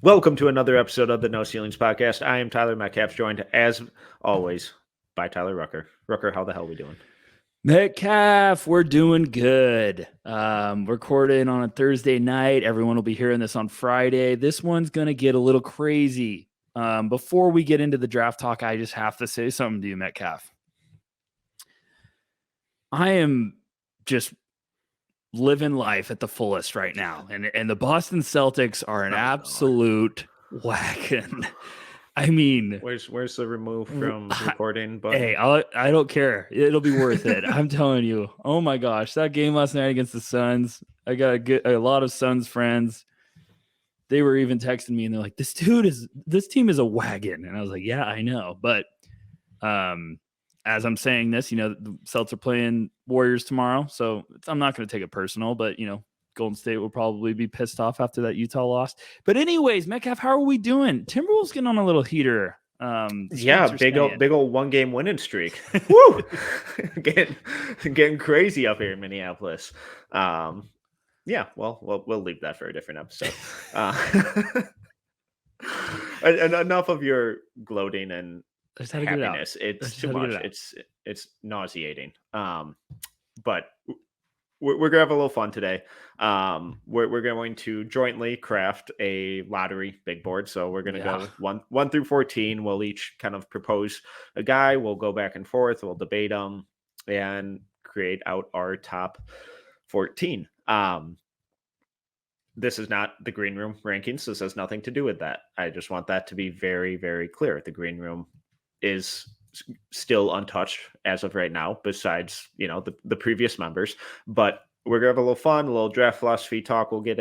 Welcome to another episode of the No Ceilings Podcast. I am Tyler Metcalf, joined as always by Tyler Rucker. Rucker, how the hell are we doing? Metcalf, we're doing good. Recording on a Thursday night. Everyone will be hearing this on Friday. This one's going to get a little crazy. Before we get into the draft talk, I just have to say something to you, Metcalf. I am just living life at the fullest right now. And the Boston Celtics are an absolute wagon. I mean, where's the remove from recording button? Hey, I don't care. It'll be worth it. I'm telling you. Oh my gosh, that game last night against the Suns. I got a lot of Suns friends. They were even texting me and they're like, this team is a wagon. And I was like, yeah, I know. But as I'm saying this, the Celtics are playing Warriors tomorrow. So I'm not going to take it personal, but Golden State will probably be pissed off after that Utah loss. But anyways, Metcalf, how are we doing? Timberwolves getting on a little heater. Big old 1 game winning streak. Woo! getting crazy up here in Minneapolis. We'll leave that for a different episode. And enough of your gloating and happiness. It's too much. It's nauseating. But we're gonna have a little fun today. We're going to jointly craft a lottery big board. So we're gonna go 1 through 14. We'll each kind of propose a guy. We'll go back and forth. We'll debate them and create out our top 14. This is not the green room rankings. This has nothing to do with that. I just want that to be very, very clear. The green room is still untouched as of right now, besides the previous members. But we're gonna have a little fun, a little draft philosophy talk. We'll get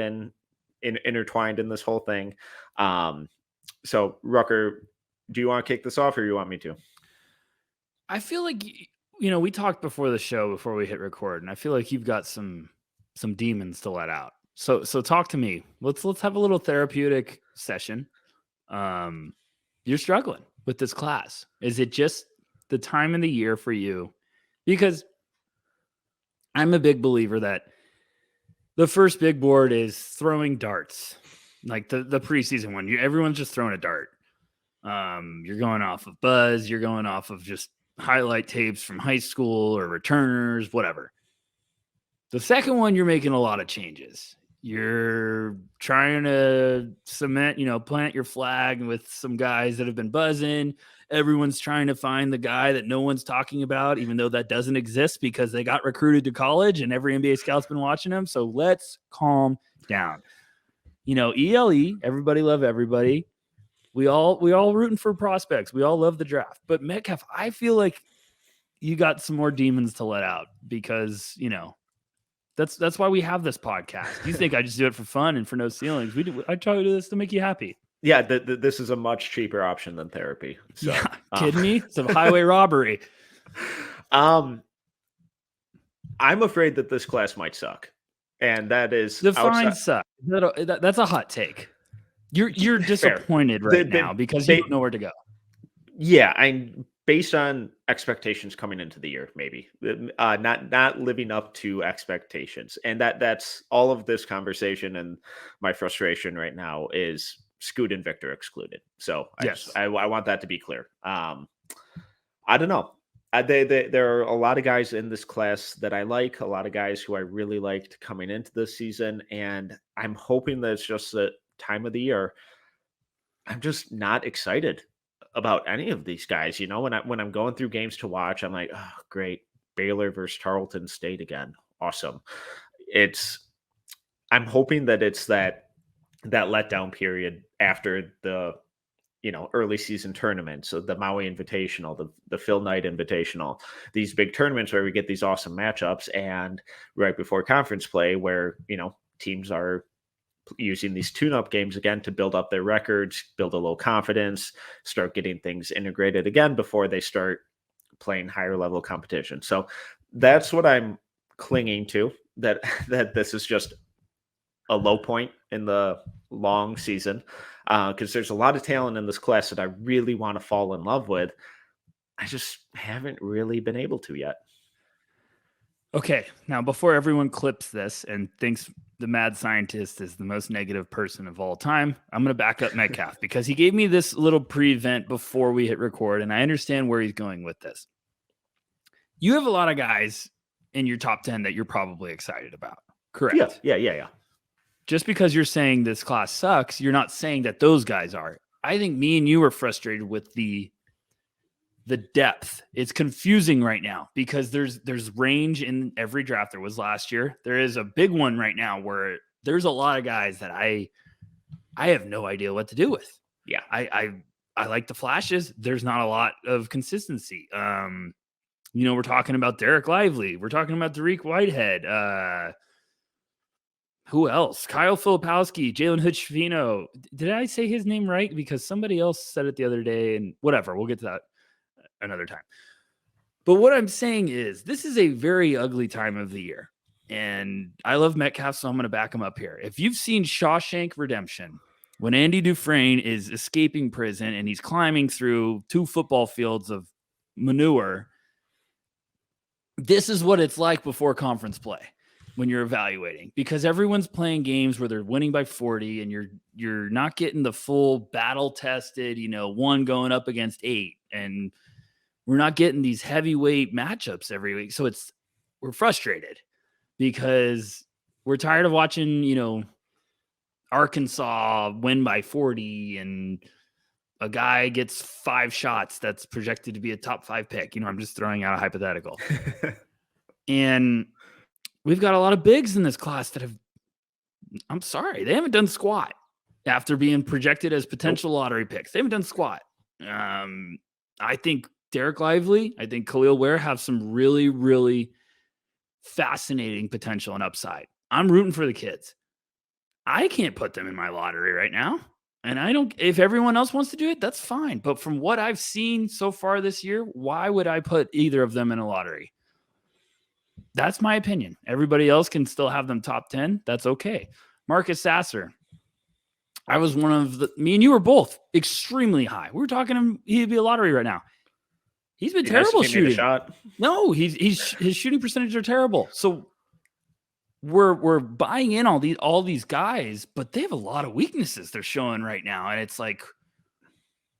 intertwined in this whole thing. So Rucker, do you want to kick this off, or you want me to? I feel like we talked before the show, before we hit record, and I feel like you've got some demons to let out. So talk to me. Let's have a little therapeutic session. You're struggling with this class. Is it just the time of the year for you? Because I'm a big believer that the first big board is throwing darts, like the preseason one. Everyone's just throwing a dart. You're going off of buzz. You're going off of just highlight tapes from high school or returners, whatever. The second one, you're making a lot of changes. You're trying to cement, plant your flag with some guys that have been buzzing. Everyone's trying to find the guy that no one's talking about, even though that doesn't exist because they got recruited to college and every NBA scout's been watching them. So let's calm down. ELE, everybody love everybody. We all rooting for prospects. We all love the draft. But Metcalf, I feel like you got some more demons to let out because, that's why we have this podcast. You think I just do it for fun and for no ceilings? I try to do this to make you happy. Yeah, this is a much cheaper option than therapy. So, yeah, kidding me? It's a highway robbery. I'm afraid that this class might suck, and that is define suck. That's a hot take. You're disappointed now because you don't know where to go. Yeah, I'm based on expectations coming into the year, maybe not living up to expectations, and that's all of this conversation. And my frustration right now is Scoot and Victor excluded. So I want that to be clear. I don't know. There are a lot of guys in this class that I like, a lot of guys who I really liked coming into this season, and I'm hoping that it's just the time of the year. I'm just not excited about any of these guys. When I'm going through games to watch, I'm like, oh, great. Baylor versus Tarleton State again. Awesome. I'm hoping that it's that letdown period after the, early season tournaments. So the Maui Invitational, the Phil Knight Invitational, these big tournaments where we get these awesome matchups, and right before conference play where, teams are using these tune-up games again to build up their records, build a little confidence, start getting things integrated again before they start playing higher level competition. So that's what I'm clinging to, that this is just a low point in the long season, because there's a lot of talent in this class that I really want to fall in love with. I just haven't really been able to yet. Okay, now before everyone clips this and thinks the mad scientist is the most negative person of all time, I'm going to back up Metcalf because he gave me this little pre-event before we hit record, and I understand where he's going with this. You have a lot of guys in your top 10 that you're probably excited about, correct? Yeah. Just because you're saying this class sucks, you're not saying that those guys are. I think me and you are frustrated with the depth. It's confusing right now because there's range in every draft. There was last year. There is a big one right now where there's a lot of guys that I have no idea what to do with. Yeah. I like the flashes. There's not a lot of consistency. We're talking about Derek Lively. We're talking about Dariq Whitehead. Who else? Kyle Filipowski, Jalen Hood-Schifino. Did I say his name right? Because somebody else said it the other day, and whatever. We'll get to that another time. But what I'm saying is this is a very ugly time of the year. And I love Metcalf, so I'm going to back him up here. If you've seen Shawshank Redemption, when Andy Dufresne is escaping prison and he's climbing through 2 football fields of manure, this is what it's like before conference play when you're evaluating, because everyone's playing games where they're winning by 40 and you're not getting the full battle tested, 1 going up against 8, and we're not getting these heavyweight matchups every week. So we're frustrated because we're tired of watching, Arkansas win by 40 and a guy gets 5 shots that's projected to be a top 5 pick. I'm just throwing out a hypothetical. And we've got a lot of bigs in this class that I'm sorry, they haven't done squat after being projected as potential lottery picks. They haven't done squat. I think Derek Lively, I think Khalil Ware have some really, really fascinating potential and upside. I'm rooting for the kids. I can't put them in my lottery right now. And if everyone else wants to do it, that's fine. But from what I've seen so far this year, why would I put either of them in a lottery? That's my opinion. Everybody else can still have them top 10. That's okay. Marcus Sasser. I was me and you were both extremely high. We were talking he'd be a lottery right now. He's been terrible shooting. No, his shooting percentages are terrible. So we're buying in all these guys, but they have a lot of weaknesses they're showing right now. And it's like,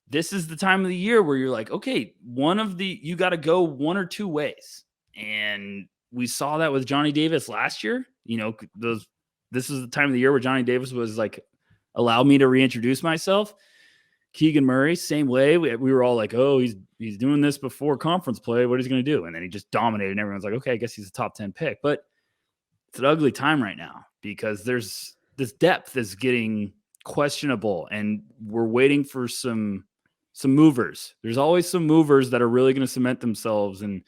this is the time of the year where you're like, okay, you got to go 1 or 2 ways. And we saw that with Johnny Davis last year. This is the time of the year where Johnny Davis was like, allow me to reintroduce myself. Keegan Murray, same way. We were all like, oh, he's doing this before conference play. What is he going to do? And then he just dominated. And everyone's like, okay, I guess he's a top 10 pick. But it's an ugly time right now because there's this depth is getting questionable, and we're waiting for some movers. There's always some movers that are really going to cement themselves. And,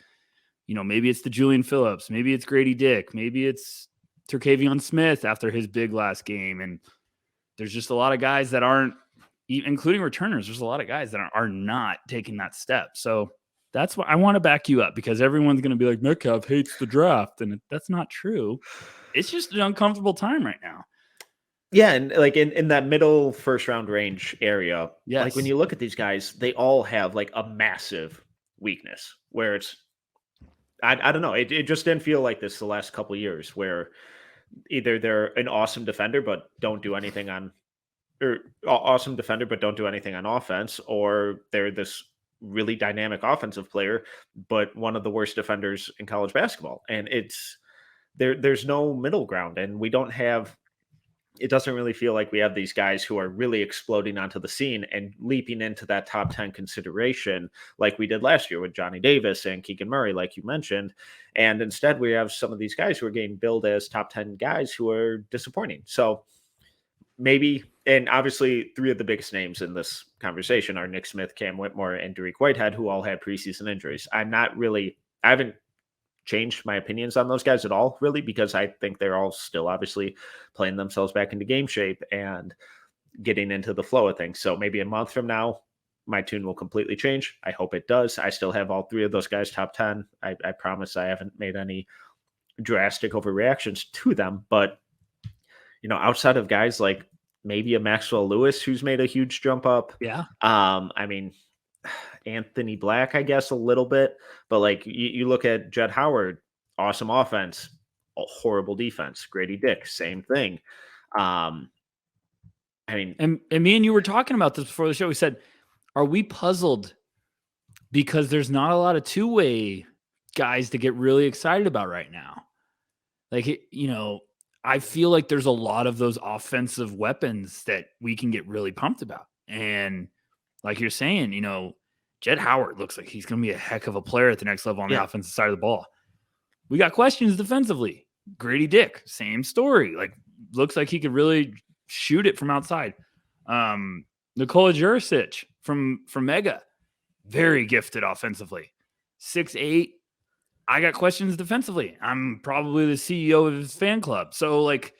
maybe it's the Julian Phillips, maybe it's Grady Dick, maybe it's Terkavion Smith after his big last game. And there's just a lot of guys that aren't, including returners. There's a lot of guys that are not taking that step. So that's what I want to back you up, because everyone's going to be like, Metcalf hates the draft. And that's not true. It's just an uncomfortable time right now. Yeah, and like in that middle first round range area, yes. Like when you look at these guys, they all have like a massive weakness where it's, I don't know, it just didn't feel like this the last couple of years, where either they're an awesome defender but don't do anything on offense, or they're this really dynamic offensive player but one of the worst defenders in college basketball. And there's no middle ground, and it doesn't really feel like we have these guys who are really exploding onto the scene and leaping into that top 10 consideration like we did last year with Johnny Davis and Keegan Murray, like you mentioned. And instead we have some of these guys who are getting billed as top 10 guys who are disappointing. So maybe, and obviously 3 of the biggest names in this conversation are Nick Smith, Cam Whitmore, and Dariq Whitehead, who all had preseason injuries. I haven't changed my opinions on those guys at all, really, because I think they're all still obviously playing themselves back into game shape and getting into the flow of things. So maybe a month from now, my tune will completely change. I hope it does. I still have all 3 of those guys top 10. I promise I haven't made any drastic overreactions to them. But, outside of guys like maybe a Maxwell Lewis, who's made a huge jump up. Yeah. Anthony Black, I guess, a little bit, but like you look at Jett Howard, awesome offense, a horrible defense. Grady Dick, same thing. I mean, and me and you were talking about this before the show. We said, are we puzzled because there's not a lot of two-way guys to get really excited about right now? Like, I feel like there's a lot of those offensive weapons that we can get really pumped about. And like you're saying, Jett Howard looks like he's going to be a heck of a player at the next level on the offensive side of the ball. We got questions defensively. Grady Dick, same story. Like, looks like he could really shoot it from outside. Nikola Jurisic from Mega, very gifted offensively. 6'8". I got questions defensively. I'm probably the CEO of his fan club. So, like,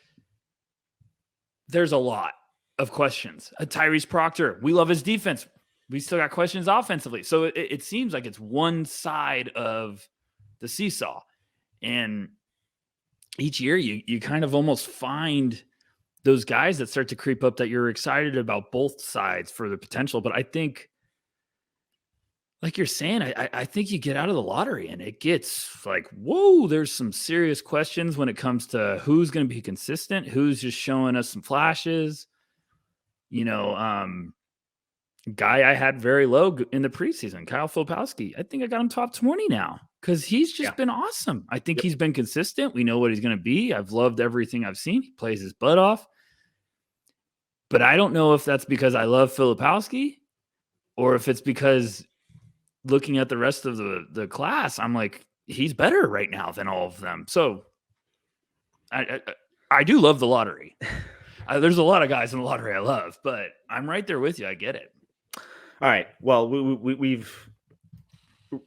there's a lot of questions. Tyrese Proctor, we love his defense. We still got questions offensively. So it seems like it's one side of the seesaw. And each year you kind of almost find those guys that start to creep up that you're excited about both sides for the potential. But I think, like you're saying, I think you get out of the lottery and it gets like, whoa, there's some serious questions when it comes to who's going to be consistent, who's just showing us some flashes. Guy I had very low in the preseason, Kyle Filipowski. I think I got him top 20 now because he's just been awesome. I think he's been consistent. We know what he's going to be. I've loved everything I've seen. He plays his butt off. But I don't know if that's because I love Filipowski or if it's because looking at the rest of the class, I'm like, he's better right now than all of them. So I do love the lottery. There's a lot of guys in the lottery I love, but I'm right there with you. I get it. All right. Well, we've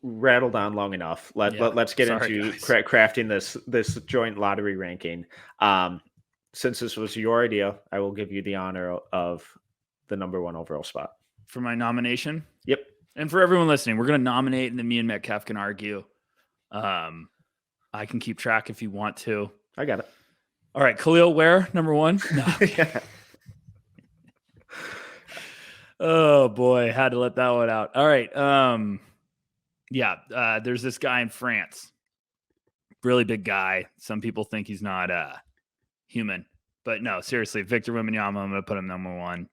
rattled on long enough. Let's get into crafting this joint lottery ranking. Since this was your idea, I will give you the honor of the number 1 overall spot for my nomination. Yep. And for everyone listening, we're going to nominate, and then me and Metcalf can argue. I can keep track if you want to. I got it. All right, Khalil Ware, number 1. No. Yeah. Oh boy, had to let that one out. All right. There's this guy in France. Really big guy. Some people think he's not human. But no, seriously, Victor Wembanyama, I'm going to put him number 1.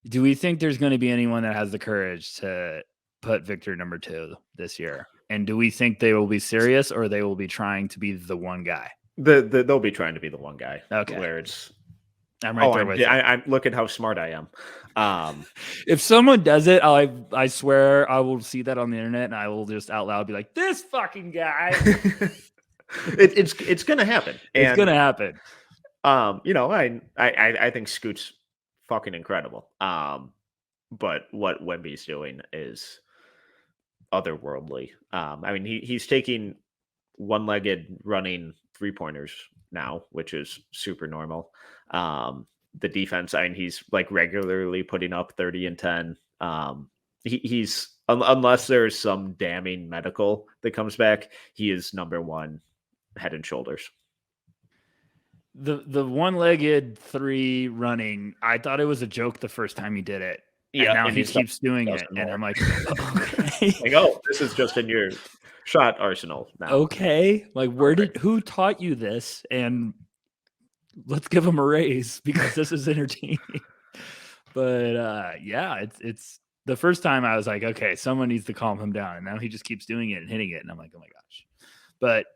Do we think there's going to be anyone that has the courage to put Victor number 2 this year? And do we think they will be serious or they will be trying to be the one guy? They'll be trying to be the one guy. Okay. Where it's I'm right there with you. I'm look at how smart I am. If someone does it, I swear I will see that on the internet and I will just out loud be like, this fucking guy. It's gonna happen. It's gonna happen. I think Scoot's fucking incredible. But what Wemby's doing is otherworldly. I mean, he's taking one-legged running 3-pointers now, which is super normal. The defense, I mean, he's like regularly putting up 30 and 10. He's unless there's some damning medical that comes back, he is number 1 head and shoulders. The one-legged 3 running, I thought it was a joke the first time he did it. Yeah, and now he keeps doing it, and I'm like, okay. Like, this is just in your shot arsenal now. Okay, like who taught you this? And let's give him a raise because this is entertaining. But it's the first time I was like, okay, someone needs to calm him down, and now he just keeps doing it and hitting it, and I'm like, oh my gosh. But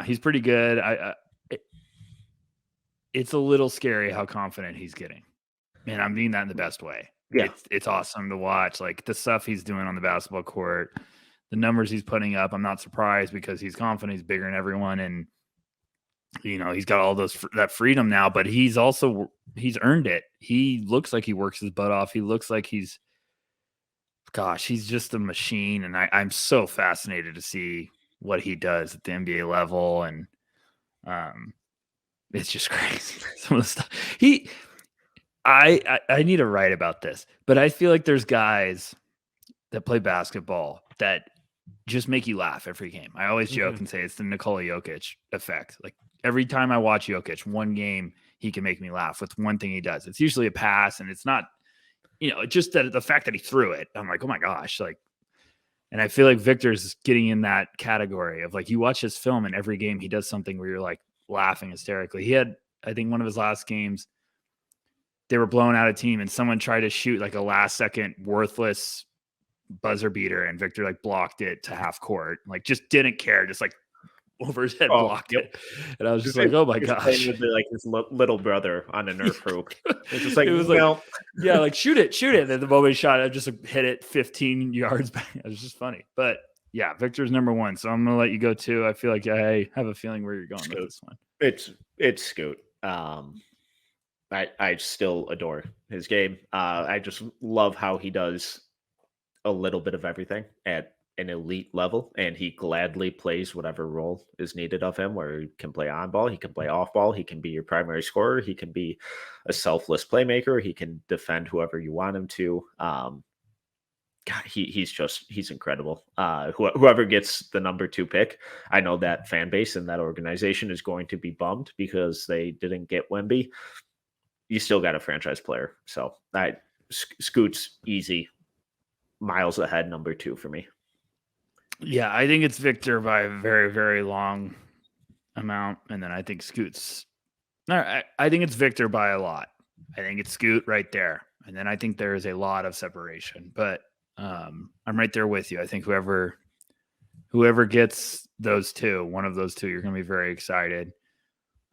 he's pretty good. It's a little scary how confident he's getting. And I mean that in the best way. Yeah. It's awesome to watch. Like the stuff he's doing on the basketball court, the numbers he's putting up. I'm not surprised because he's confident. He's bigger than everyone. And, he's got all that freedom now, but he's earned it. He looks like he works his butt off. He looks like he's just a machine. And I'm so fascinated to see what he does at the NBA level. And it's just crazy. Some of the stuff I need to write about this, but I feel like there's guys that play basketball that just make you laugh every game. I always joke and say it's the Nikola Jokic effect. Like every time I watch Jokic, one game, he can make me laugh with one thing he does. It's usually a pass, and it's not, just that the fact that he threw it. I'm like, oh my gosh, like And I feel like Victor's getting in that category of like, you watch his film and every game he does something where you're like laughing hysterically. He had, I think, one of his last games, they were blowing out a team and someone tried to shoot like a last second worthless buzzer beater and Victor like blocked it to half court. Like just didn't care. Just like over his head blocked it. And I was just like, oh my gosh. With like his little brother on a Nerf hoop. It's just like, it was well, yeah, like shoot it. And then the moment he shot, I just hit it 15 yards back. It was just funny. But yeah, Victor's number one. So I'm going to let you go too. I feel like I have a feeling where you're going with this one. It's Scoot. I still adore his game. I just love how he does a little bit of everything at an elite level, and he gladly plays whatever role is needed of him, where he can play on ball, he can play off ball, he can be your primary scorer, he can be a selfless playmaker, he can defend whoever you want him to. God, he's incredible. Whoever gets the number 2 pick, I know that fan base and that organization is going to be bummed because they didn't get Wemby. You still got a franchise player. So Scoot's easy, miles ahead, number 2 for me. Yeah, I think it's Victor by a very, very long amount. And then I think Scoot's I think it's Victor by a lot. I think it's Scoot right there. And then I think there is a lot of separation. But I'm right there with you. I think whoever gets those two, one of those two, you're going to be very excited.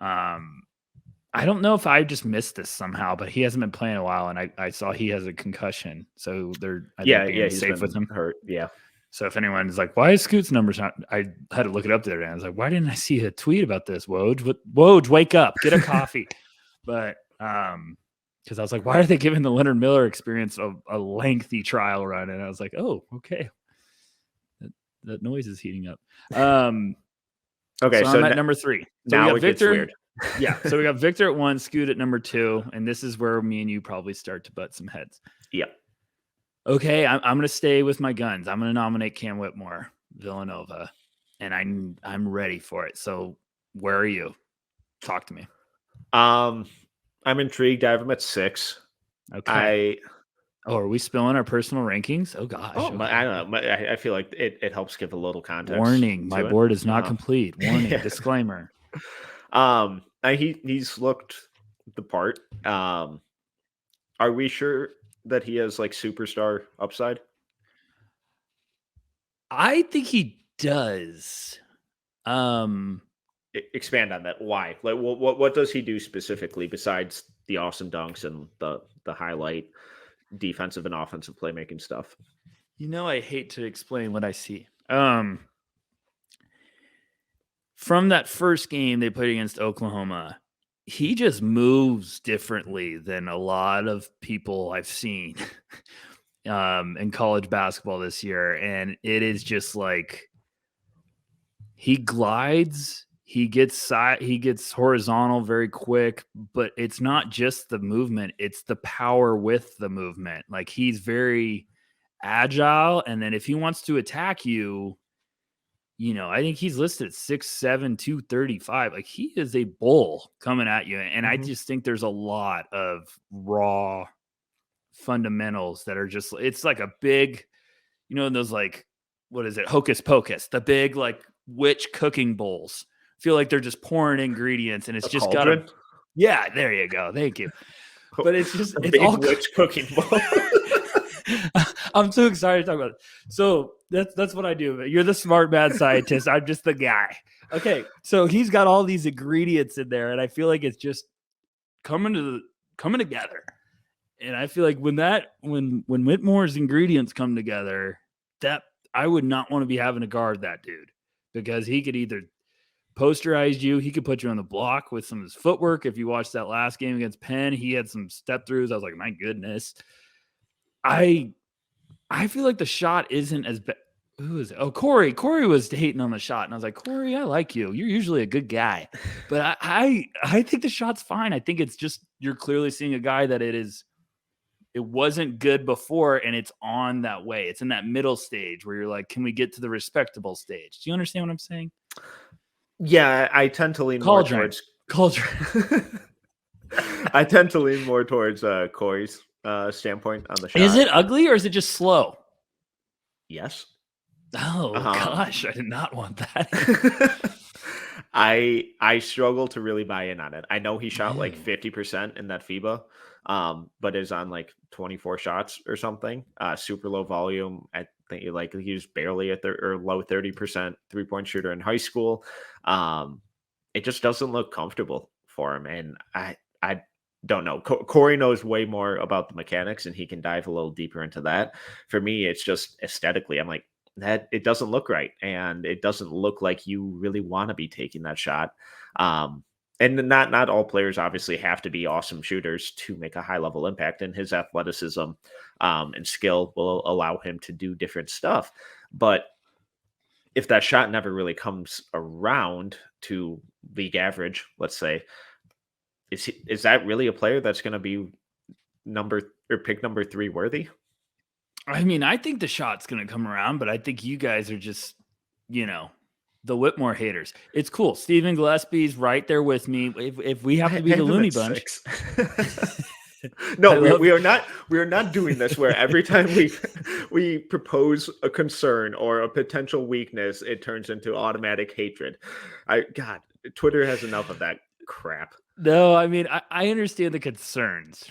I don't know if I just missed this somehow, but he hasn't been playing a while, and I saw he has a concussion, so they're he's safe with him. Hurt, yeah. So if anyone is like, why is Scoot's numbers not? I had to look it up the other day. I was like, why didn't I see a tweet about this? Woj, wake up, get a coffee. But because I was like, why are they giving the Leonard Miller experience a lengthy trial run? And I was like, oh, okay, that noise is heating up. Okay, so I'm at number 3. So now we got it Victor. gets weird. Yeah, so we got Victor at 1, Scoot at number 2, and this is where me and you probably start to butt some heads. Yeah. Okay, I'm going to stay with my guns. I'm going to nominate Cam Whitmore, Villanova, and I'm ready for it. So where are you? Talk to me. I'm intrigued. I have him at 6. Okay. Are we spilling our personal rankings? Oh gosh. I don't know. I feel like it helps give a little context. Warning: my board is not complete. Warning. Yeah. Disclaimer. He's looked the part. Are we sure that he has like superstar upside? I think he does. Expand on that. Why? Like, what does he do specifically besides the awesome dunks and the highlight defensive and offensive playmaking stuff? You know, I hate to explain what I see. From that first game they played against Oklahoma, he just moves differently than a lot of people I've seen in college basketball this year. And it is just like he glides, he gets horizontal very quick, but it's not just the movement, it's the power with the movement. Like he's very agile. And then if he wants to attack you, you know, I think he's listed at 6'7", 235. Like he is a bull coming at you. And I just think there's a lot of raw fundamentals that are just, it's like a big, you know, those like, what is it? Hocus Pocus, the big like witch cooking bowls. Feel like they're just pouring ingredients and it's just got yeah, there you go. Thank you. But it's just, it's big all witch cooking bowl. I'm so excited to talk about it. So that's what I do. You're the smart mad scientist. I'm just the guy. Okay. So he's got all these ingredients in there and I feel like it's just coming together. And I feel like when Whitmore's ingredients come together, that I would not want to be having to guard that dude because he could either posterize you, he could put you on the block with some of his footwork. If you watched that last game against Penn, he had some step throughs. I was like, my goodness. I feel like the shot isn't as bad. Who is it? Oh, Corey. Corey was hating on the shot. And I was like, Corey, I like you. You're usually a good guy. But I think the shot's fine. I think it's just you're clearly seeing a guy that it wasn't good before, and it's on that way. It's in that middle stage where you're like, can we get to the respectable stage? Do you understand what I'm saying? Yeah, I tend to lean more towards Cauldron. I tend to lean more towards Corey's standpoint on the shot. Is it ugly or is it just slow? Yes. Oh Um, gosh, I did not want that. I struggle to really buy in on it. I know he shot like Ew. 50% in that FIBA, but is on like 24 shots or something. Super low volume. I think he was barely at or low 30% 3-point shooter in high school. Um, it just doesn't look comfortable for him, and I don't know. Corey knows way more about the mechanics, and he can dive a little deeper into that. For me, it's just aesthetically. I'm like, that it doesn't look right, and it doesn't look like you really want to be taking that shot. Um, and not all players obviously have to be awesome shooters to make a high level impact, and his athleticism and skill will allow him to do different stuff. But if that shot never really comes around to league average, let's say, is that really a player that's going to be number or pick number 3 worthy? I mean, I think the shot's gonna come around, but I think you guys are just, the Whitmore haters. It's cool. Stephen Gillespie's right there with me. If we have I to be the have him loony at bunch, 6. I No, love. we are not doing this where every time we propose a concern or a potential weakness, it turns into automatic hatred. God, Twitter has enough of that crap. No, I mean, I understand the concerns.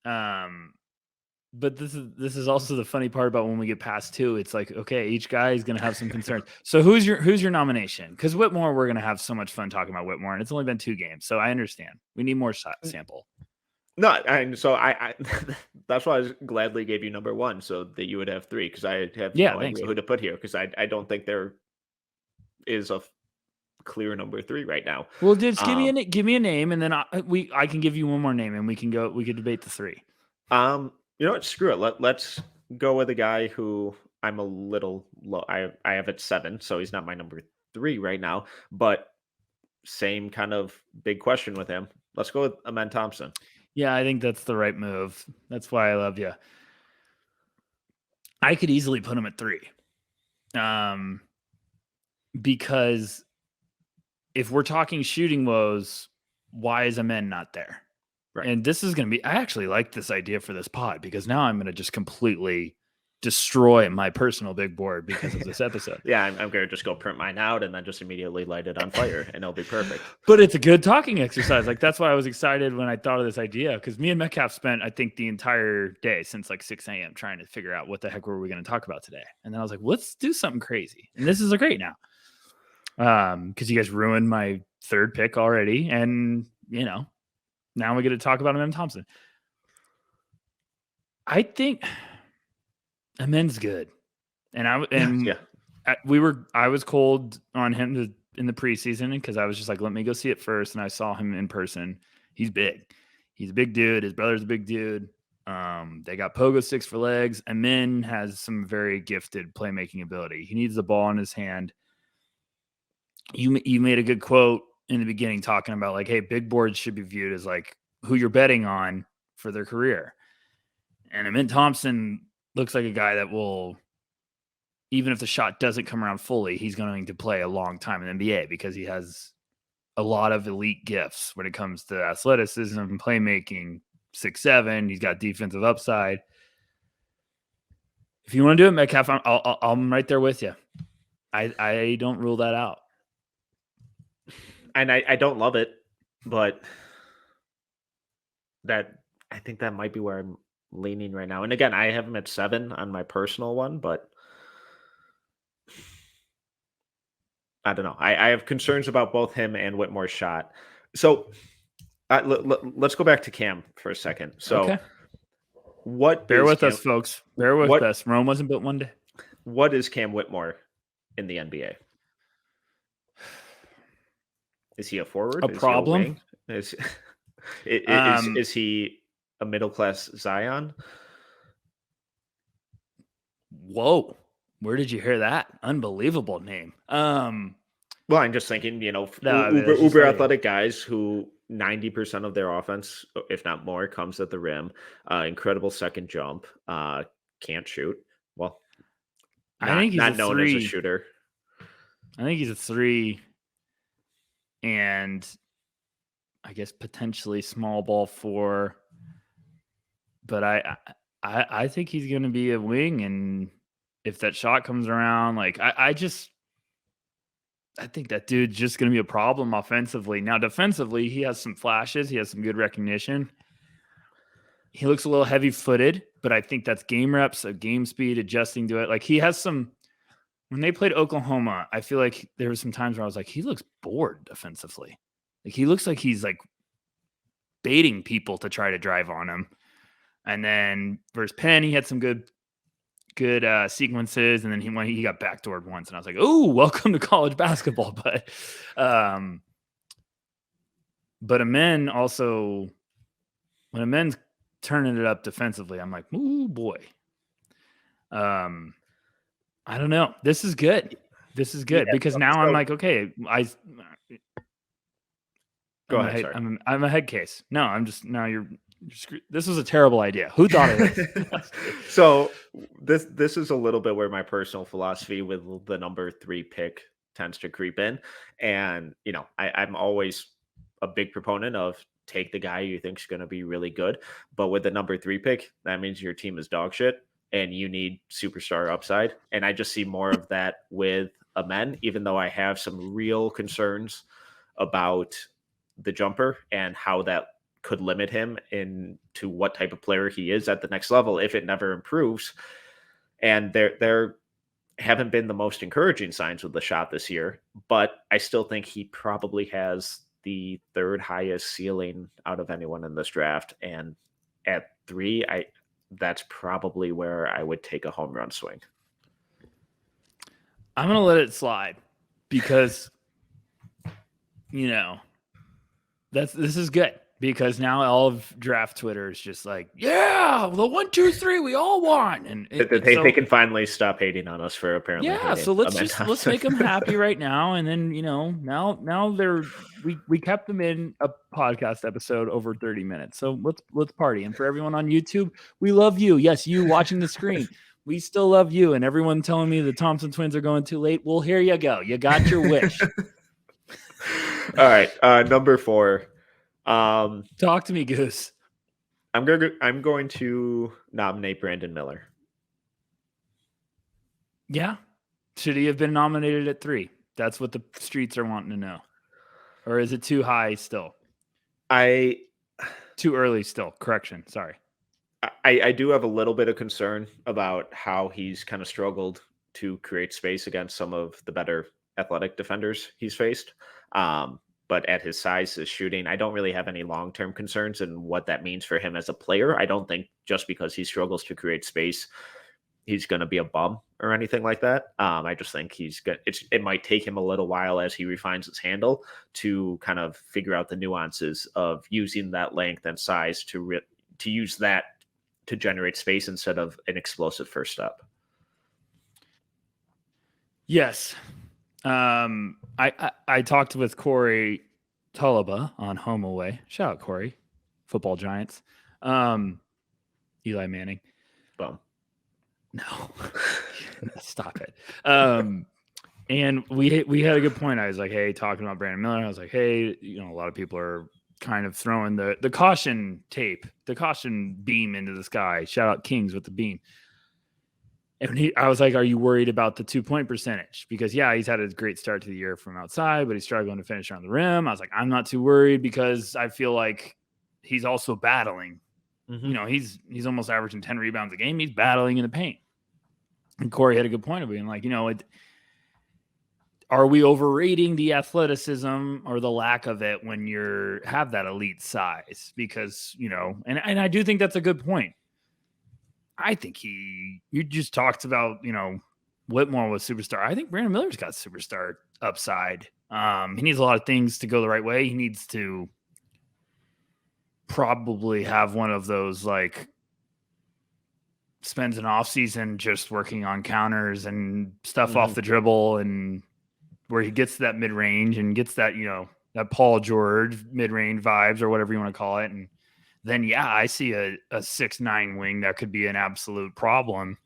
Um, but this is also the funny part about when we get past 2, it's like, okay, each guy is gonna have some concerns. So who's your nomination? Because Whitmore, we're gonna have so much fun talking about Whitmore, and it's only been 2 games, so I understand. We need more sample. No, and so I that's why I gladly gave you number 1 so that you would have 3 because I have Yeah, no thanks. idea who to put here because I don't think there is a clear number 3 right now. Well, just Um, give me a name, and then I can give you one more name, and we could debate the 3. you know what? Screw it. Let's go with a guy who I'm a little low. I have at 7, so he's not my number 3 right now. But same kind of big question with him. Let's go with Amen Thompson. Yeah, I think that's the right move. That's why I love you. I could easily put him at 3. Um, because if we're talking shooting woes, why is Amen not there? Right. And this is going to be, I actually like this idea for this pod because now I'm going to just completely destroy my personal big board because of this episode. Yeah, I'm going to just go print mine out and then just immediately light it on fire and it'll be perfect. But it's a good talking exercise. Like, that's why I was excited when I thought of this idea because me and Metcalf spent, I think, the entire day since like 6 a.m. trying to figure out what the heck were we going to talk about today. And then I was like, let's do something crazy. And this is a great now. Because you guys ruined my 3rd pick already. And, now we get to talk about Amen Thompson. I think Amen's good. And I was cold on him in the preseason because I was just like, let me go see it first. And I saw him in person. He's big. He's a big dude. His brother's a big dude. They got pogo sticks for legs. Amen has some very gifted playmaking ability. He needs the ball in his hand. You made a good quote in the beginning talking about like, hey, big boards should be viewed as like who you're betting on for their career. And Amen Thompson looks like a guy that will, even if the shot doesn't come around fully, he's going to play a long time in the NBA because he has a lot of elite gifts when it comes to athleticism, playmaking, 6'7". He's got defensive upside. If you want to do it, Metcalf, I'm right there with you. I don't rule that out. And I don't love it, but I think that might be where I'm leaning right now. And again, I have him at 7 on my personal one, but I don't know. I have concerns about both him and Whitmore's shot. So let's go back to Cam for a second. So Okay. what Bear is with Cam, us, folks. Bear with what us. Rome wasn't built one day. what is Cam Whitmore in the NBA? Is he a forward? A Is he a problem? wing? Is Um, is he a middle class Zion? Whoa. Where did you hear that? Unbelievable name. Well, I'm just thinking, No, I mean, uber it's just uber like, athletic guys who 90% of their offense, if not more, comes at the rim. Incredible second jump. Can't shoot. Well, I think he's a not known as a 3. shooter. I think he's a 3 and I guess potentially small ball 4. But I think he's going to be a wing, and if that shot comes around, like I think that dude's just going to be a problem offensively. Now, defensively, he has some flashes. He has some good recognition. He looks a little heavy-footed, but I think that's game reps, game speed, adjusting to it. Like he has some. When they played Oklahoma, I feel like there were some times where I was like, he looks bored defensively. Like he looks like he's like baiting people to try to drive on him. And then versus Penn, he had some good sequences, and then he got backdoored once, and I was like, "Oh, welcome to college basketball." But Amen also, when Amen's turning it up defensively, I'm like, "Ooh, boy." I don't know. This is good. This is good because now I'm like, okay, Go ahead. Sorry. I'm a head case. No, I'm just now you're this was a terrible idea. Who thought of this? So this is a little bit where my personal philosophy with the number 3 pick tends to creep in. And, I'm always a big proponent of take the guy you think is going to be really good. But with the number 3 pick, that means your team is dog shit and you need superstar upside. And I just see more of that with Amen, even though I have some real concerns about the jumper and how that could limit him into what type of player he is at the next level if it never improves. And there haven't been the most encouraging signs with the shot this year, but I still think he probably has the 3rd highest ceiling out of anyone in this draft. And at 3, that's probably where I would take a home run swing. I'm going to let it slide because, this is good because now all of draft Twitter is just like, yeah, the 1, 2, 3 we all want, and they can finally stop hating on us for apparently. Yeah, so let's make them happy right now, and then now we kept them in a podcast episode over 30 minutes, so let's party. And for everyone on YouTube, we love you. Yes, you watching the screen. We still love you, and everyone telling me the Thompson twins are going too late. Well, here you go. You got your wish. All right, number 4. Talk to me, Goose. I'm going to nominate Brandon Miller. Yeah, should he have been nominated at 3? That's what the streets are wanting to know. Or is it too high still? Too early still. Correction. Sorry. I do have a little bit of concern about how he's kind of struggled to create space against some of the better athletic defenders he's faced. But at his size, his shooting, I don't really have any long-term concerns in what that means for him as a player. I don't think just because he struggles to create space, he's going to be a bum or anything like that. I just think he's good. It might take him a little while as he refines his handle to kind of figure out the nuances of using that length and size to use that to generate space instead of an explosive first step. Yes. I talked with Corey Tulaba on Home Away. Shout out Corey, football giants. Eli Manning. Bum. No, stop it. And we had a good point. I was like, hey, talking about Brandon Miller. I was like, hey, a lot of people are kind of throwing the caution tape, the caution beam into the sky. Shout out Kings with the beam. And I was like, are you worried about the 2-point percentage? Because, yeah, he's had a great start to the year from outside, but he's struggling to finish around the rim. I was like, I'm not too worried because I feel like he's also battling. Mm-hmm. He's almost averaging 10 rebounds a game. He's battling in the paint. And Corey had a good point of being like, are we overrating the athleticism or the lack of it when you have that elite size? Because, and I do think that's a good point. I think you just talked about, Whitmore was superstar. I think Brandon Miller's got superstar upside. He needs a lot of things to go the right way. He needs to probably have one of those, like, spends an off season just working on counters and stuff off the dribble, and where he gets that mid range and gets that, that Paul George mid range vibes or whatever you want to call it. And then, yeah, I see a 6'9" wing that could be an absolute problem.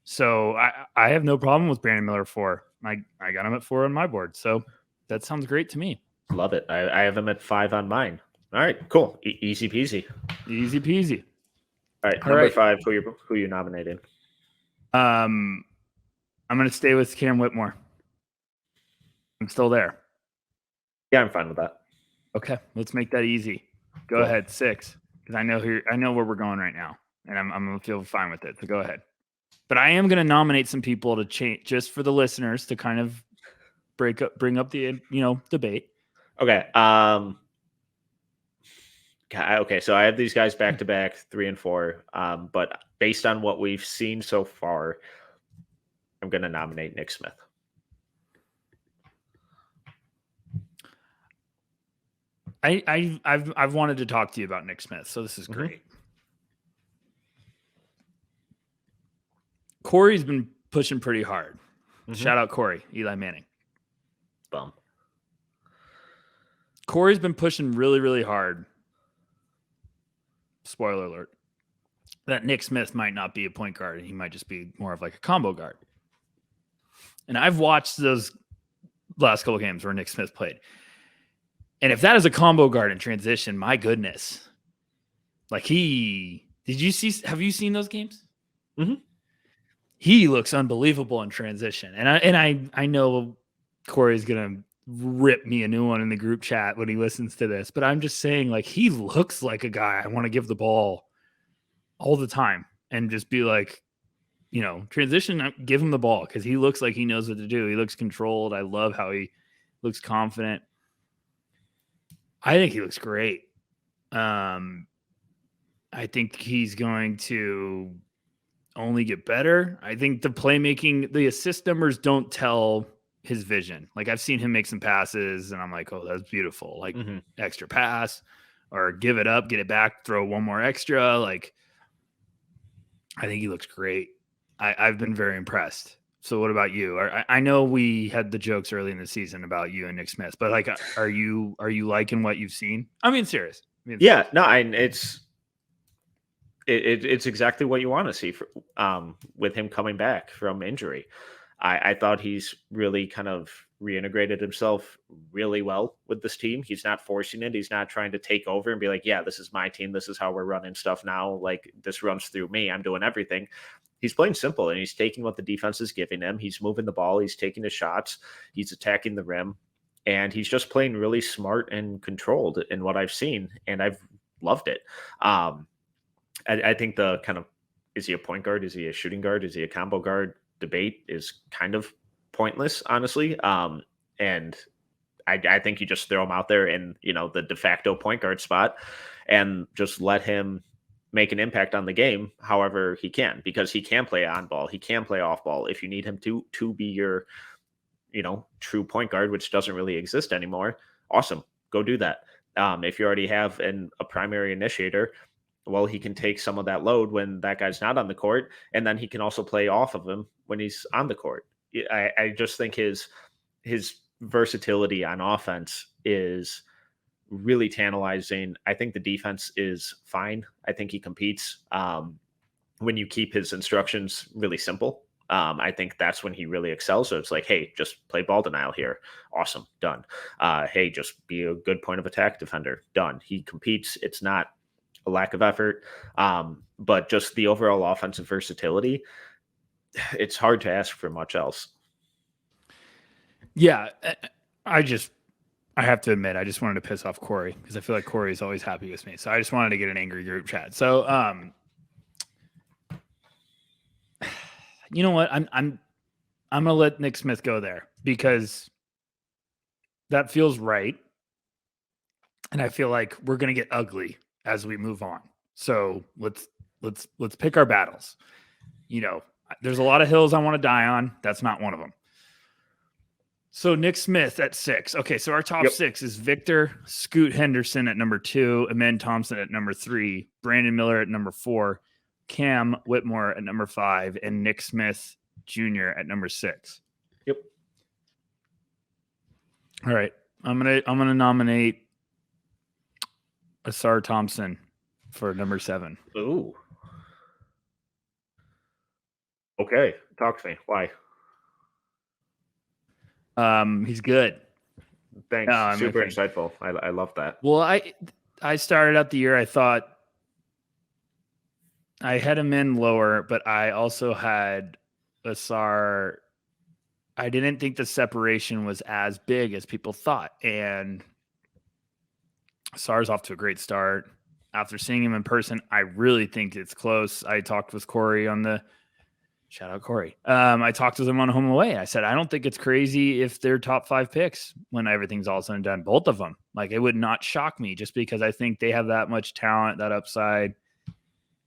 So I have no problem with Brandon Miller 4. I got him at 4 on my board. So that sounds great to me. Love it. I have him at 5 on mine. All right, cool. Easy peasy. Easy peasy. All right, number 5, who you nominating? I'm going to stay with Cam Whitmore. I'm still there. Yeah, I'm fine with that. Okay, let's make that easy. Go Cool. ahead, 6, because I know where we're going right now, and I'm going to feel fine with it. So go ahead. But I am going to nominate some people to change, just for the listeners to kind of bring up the debate. Okay. Okay, so I have these guys back to back, 3 and 4. But based on what we've seen so far, I'm going to nominate Nick Smith. I've wanted to talk to you about Nick Smith, so this is great. Corey's been pushing pretty hard. Shout out Corey, Eli Manning. Bum. Corey's been pushing really, really hard. Spoiler alert. That Nick Smith might not be a point guard, and he might just be more of like a combo guard. And I've watched those last couple of games where Nick Smith played. And if that is a combo guard in transition, my goodness. Like have you seen those games? Mm-hmm. He looks unbelievable in transition. And I know Corey's going to rip me a new one in the group chat when he listens to this, but I'm just saying, like, he looks like a guy I want to give the ball all the time and just be like, transition, give him the ball, because he looks like he knows what to do. He looks controlled. I love how he looks confident. I think he looks great. I think he's going to only get better. I think the playmaking, the assist numbers don't tell his vision. Like, I've seen him make some passes and I'm like, oh, that's beautiful. Like, extra pass, or give it up, get it back, throw one more extra. Like, I think he looks great. I've been very impressed. So what about you? I know we had the jokes early in the season about you and Nick Smith, but like, are you liking what you've seen? I mean, serious. Yeah, no, it's exactly what you want to see with him coming back from injury. I thought he's really kind of reintegrated himself really well with this team. He's not forcing it. He's not trying to take over and be like, yeah, this is my team. This is how we're running stuff now. Like, this runs through me. I'm doing everything. He's playing simple, and he's taking what the defense is giving him. He's moving the ball. He's taking his shots. He's attacking the rim. And he's just playing really smart and controlled in what I've seen. And I've loved it. I think the kind of, is he a point guard? Is he a shooting guard? Is he a combo guard debate is kind of pointless, honestly. And I think you just throw him out there in, the de facto point guard spot and just let him make an impact on the game however he can, because he can play on ball. He can play off ball. If you need him to be your, true point guard, which doesn't really exist anymore, awesome. Go do that. If you already have a primary initiator, well, he can take some of that load when that guy's not on the court, and then he can also play off of him when he's on the court. I just think his versatility on offense is really tantalizing. I think the defense is fine. I think he competes when you keep his instructions really simple. I think that's when he really excels. So it's like, hey, just play ball denial here. Awesome. Done. Hey, just be a good point of attack defender. Done. He competes. It's not a lack of effort, but just the overall offensive versatility. It's hard to ask for much else. Yeah. I have to admit, I just wanted to piss off Corey, because I feel like Corey is always happy with me. So I just wanted to get an angry group chat. So, you know what? I'm going to let Nick Smith go there, because that feels right. And I feel like we're going to get ugly as we move on. So let's pick our battles. There's a lot of hills I want to die on. That's not one of them. So Nick Smith at 6. Okay, so our top 6 is Victor Scoot Henderson at number 2, Amen Thompson at number 3, Brandon Miller at number 4, Cam Whitmore at number 5, and Nick Smith Jr. at number 6. Yep. All right. I'm gonna nominate Asar Thompson for number 7. Ooh. Okay. Talk to me. Why? He's good. Thanks. Super insightful. I love that. Well, I started out the year, I thought I had him in lower, but I also had Asar I didn't think the separation was as big as people thought. And Sarr's off to a great start. After seeing him in person, I really think it's close. I talked with Corey on the shout out Corey. I talked with him on home and away. I said, I don't think it's crazy if they're top 5 picks when everything's all said and done. Both of them. Like, it would not shock me just because I think they have that much talent, that upside.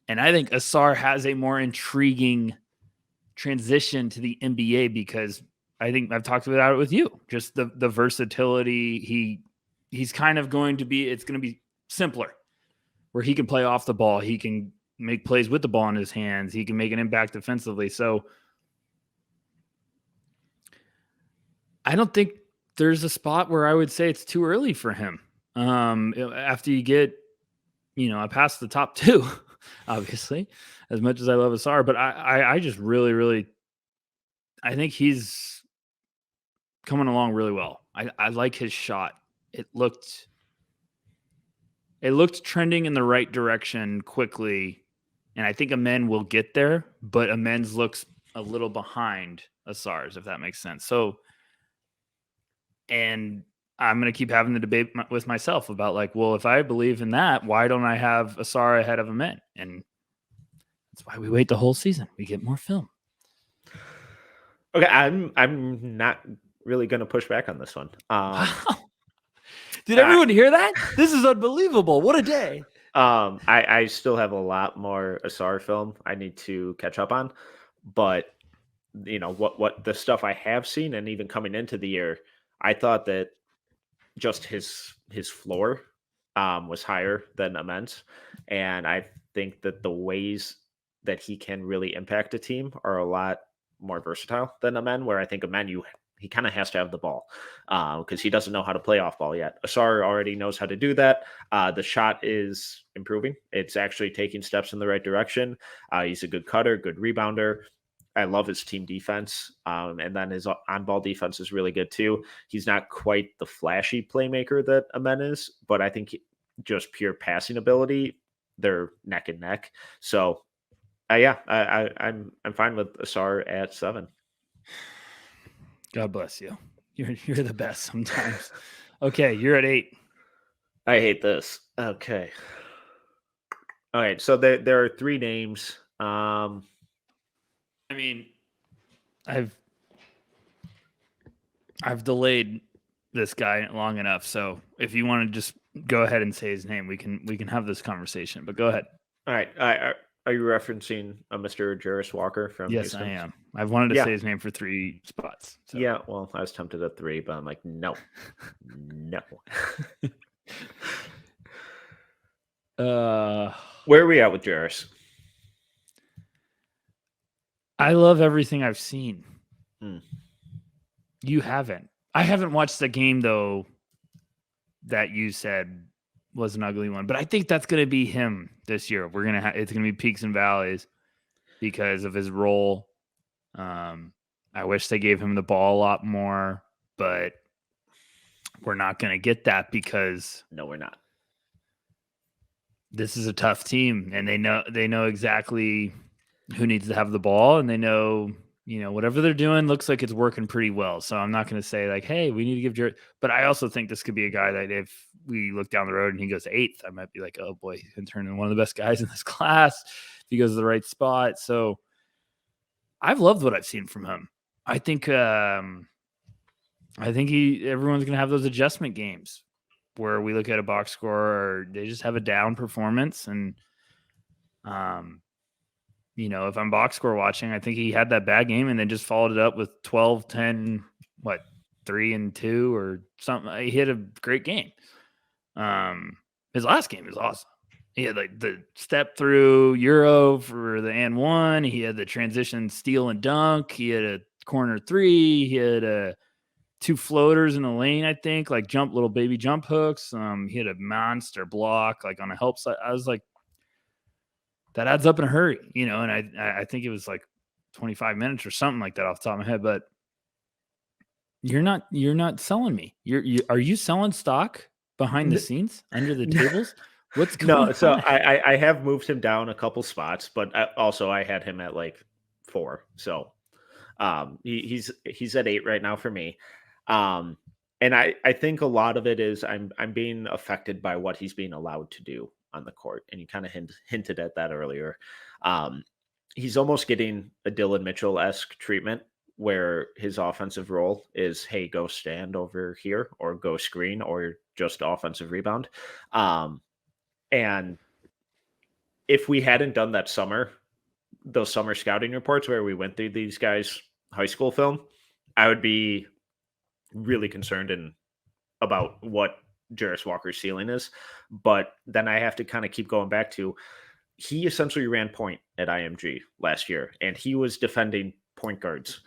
And I think Asar has a more intriguing transition to the NBA because I think I've talked about it with you. Just the versatility. He's kind of going to be, it's going to be simpler where he can play off the ball. He can make plays with the ball in his hands. He can make an impact defensively. So I don't think there's a spot where I would say it's too early for him. After you get, past the top 2, obviously, as much as I love Asar, but I just really, I think he's coming along really well. I like his shot. It looked trending in the right direction quickly. And I think Amen will get there, but Amen's looks a little behind Asar's, if that makes sense. So, and I'm going to keep having the debate with myself about like, well, if I believe in that, why don't I have Asar ahead of Amen? And that's why we wait the whole season. We get more film. Okay, I'm not really going to push back on this one. Did everyone hear that? This is unbelievable. What a day. I still have a lot more Asar film I need to catch up on, but what the stuff I have seen, and even coming into the year, I thought that just his floor was higher than Amen's, and I think that the ways that he can really impact a team are a lot more versatile than Amen, where I think Amen he kind of has to have the ball because he doesn't know how to play off ball yet. Asar already knows how to do that. The shot is improving. It's actually taking steps in the right direction. He's a good cutter, good rebounder. I love his team defense. And then his on-ball defense is really good too. He's not quite the flashy playmaker that Amen is, but I think just pure passing ability, they're neck and neck. So I'm fine with Asar at 7. God bless you. You're the best sometimes. Okay, you're at 8. I hate this. Okay. All right. So there are 3 names. I mean, I've delayed this guy long enough. So if you want to just go ahead and say his name, we can have this conversation. But go ahead. All right. Are you referencing Mr. Jarris Walker from Yes, Houston? I am. I've wanted to say his name for 3 spots. So. Yeah, well, I was tempted at 3, but I'm like, no. Where are we at with Jarris? I love everything I've seen. You haven't. I haven't watched the game, though, that you said was an ugly one. But I think that's going to be him this year. It's going to be peaks and valleys because of his role. I wish they gave him the ball a lot more, but we're not going to get that because no, we're not. This is a tough team, and they know exactly who needs to have the ball, and they know, whatever they're doing looks like it's working pretty well. So I'm not going to say like, hey, we need to give Jared, but I also think this could be a guy that if we look down the road and he goes 8th, I might be like, oh boy, he can turn into one of the best guys in this class if he goes to the right spot. So I've loved what I've seen from him. I think everyone's going to have those adjustment games where we look at a box score or they just have a down performance. And, if I'm box score watching, I think he had that bad game and then just followed it up with 12, 10, 3 and 2 or something. He had a great game. His last game is awesome. He had like the step through Euro for the and 1. He had the transition steal and dunk. He had a corner 3. He had 2 floaters in the lane, I think, like little baby jump hooks. He had a monster block like on a help side. I was like, that adds up in a hurry, and I think it was like 25 minutes or something like that off the top of my head. But you're not selling me. Are you selling stock behind the scenes under the tables? What's going on? So I have moved him down a couple spots, but also I had him at like 4. So He's at 8 right now for me. Um, and I think a lot of it is I'm being affected by what he's being allowed to do on the court, and you kind of hinted at that earlier. Um, he's almost getting a Dylan Mitchell-esque treatment where his offensive role is, hey, go stand over here or go screen or just offensive rebound. Um, and if we hadn't done that those summer scouting reports where we went through these guys' high school film, I would be really concerned about what Jarris Walker's ceiling is. But then I have to kind of keep going back to, he essentially ran point at IMG last year, and he was defending point guards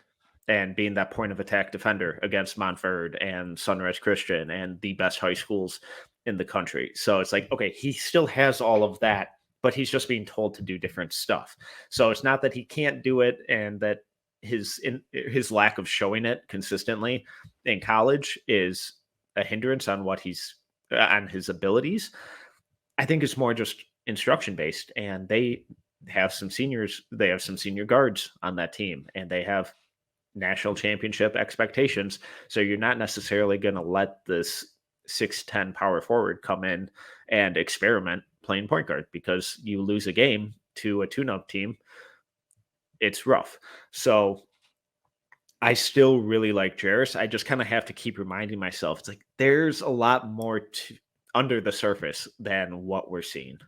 and being that point of attack defender against Montford and Sunrise Christian and the best high schools in the country. So it's like, okay, he still has all of that, but he's just being told to do different stuff. So it's not that he can't do it and that his lack of showing it consistently in college is a hindrance on what he's on his abilities. I think it's more just instruction based, and they have some seniors. They have some senior guards on that team, and they have national championship expectations. So you're not necessarily going to let this 6'10" power forward come in and experiment playing point guard, because you lose a game to a tune-up team, it's rough. So I still really like Jarris. I just kind of have to keep reminding myself, it's like there's a lot more under the surface than what we're seeing.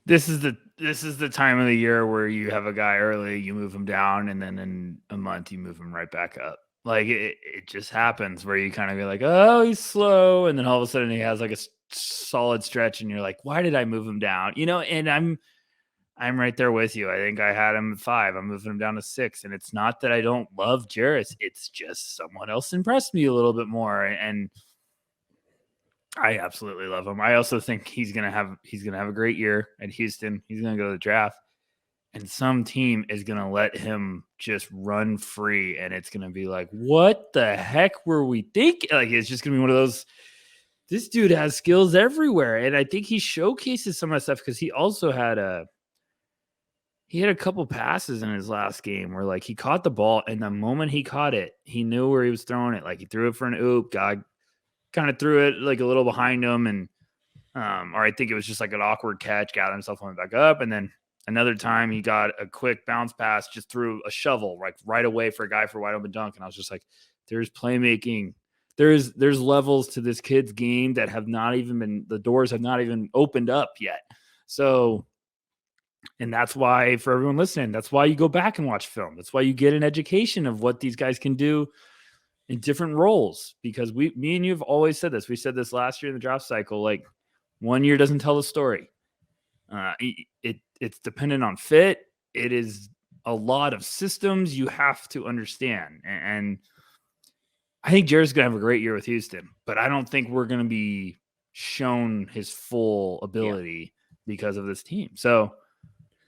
This is the time of the year where you have a guy early, you move him down, and then in a month you move him right back up. Like it just happens where you kind of be like, oh, he's slow, and then all of a sudden he has like a solid stretch, and you're like, why did I move him down? And I'm right there with you. I think I had him at 5. I'm moving him down to 6, and it's not that I don't love Jarris. It's just someone else impressed me a little bit more, and I absolutely love him. I also think he's gonna have a great year at Houston. He's gonna go to the draft, and some team is gonna let him just run free, and it's gonna be like, what the heck were we thinking? Like, it's just gonna be one of those. This dude has skills everywhere, and I think he showcases some of that stuff because he also had a couple passes in his last game where like he caught the ball, and the moment he caught it, he knew where he was throwing it. Like he threw it for an oop, God kind of threw it like a little behind him, and or I think it was just like an awkward catch, got himself on back up, and then another time he got a quick bounce pass, just threw a shovel like right away for a guy for wide open dunk, and I was just like, there's playmaking, there's levels to this kid's game that have not even been, the doors have not even opened up yet. So, and that's why, for everyone listening, that's why you go back and watch film. That's why you get an education of what these guys can do in different roles, because me and you have always said this. We said this last year in the draft cycle, like 1 year doesn't tell the story. It's dependent on fit. It is a lot of systems you have to understand. And I think Jared's going to have a great year with Houston, but I don't think we're going to be shown his full ability because of this team. So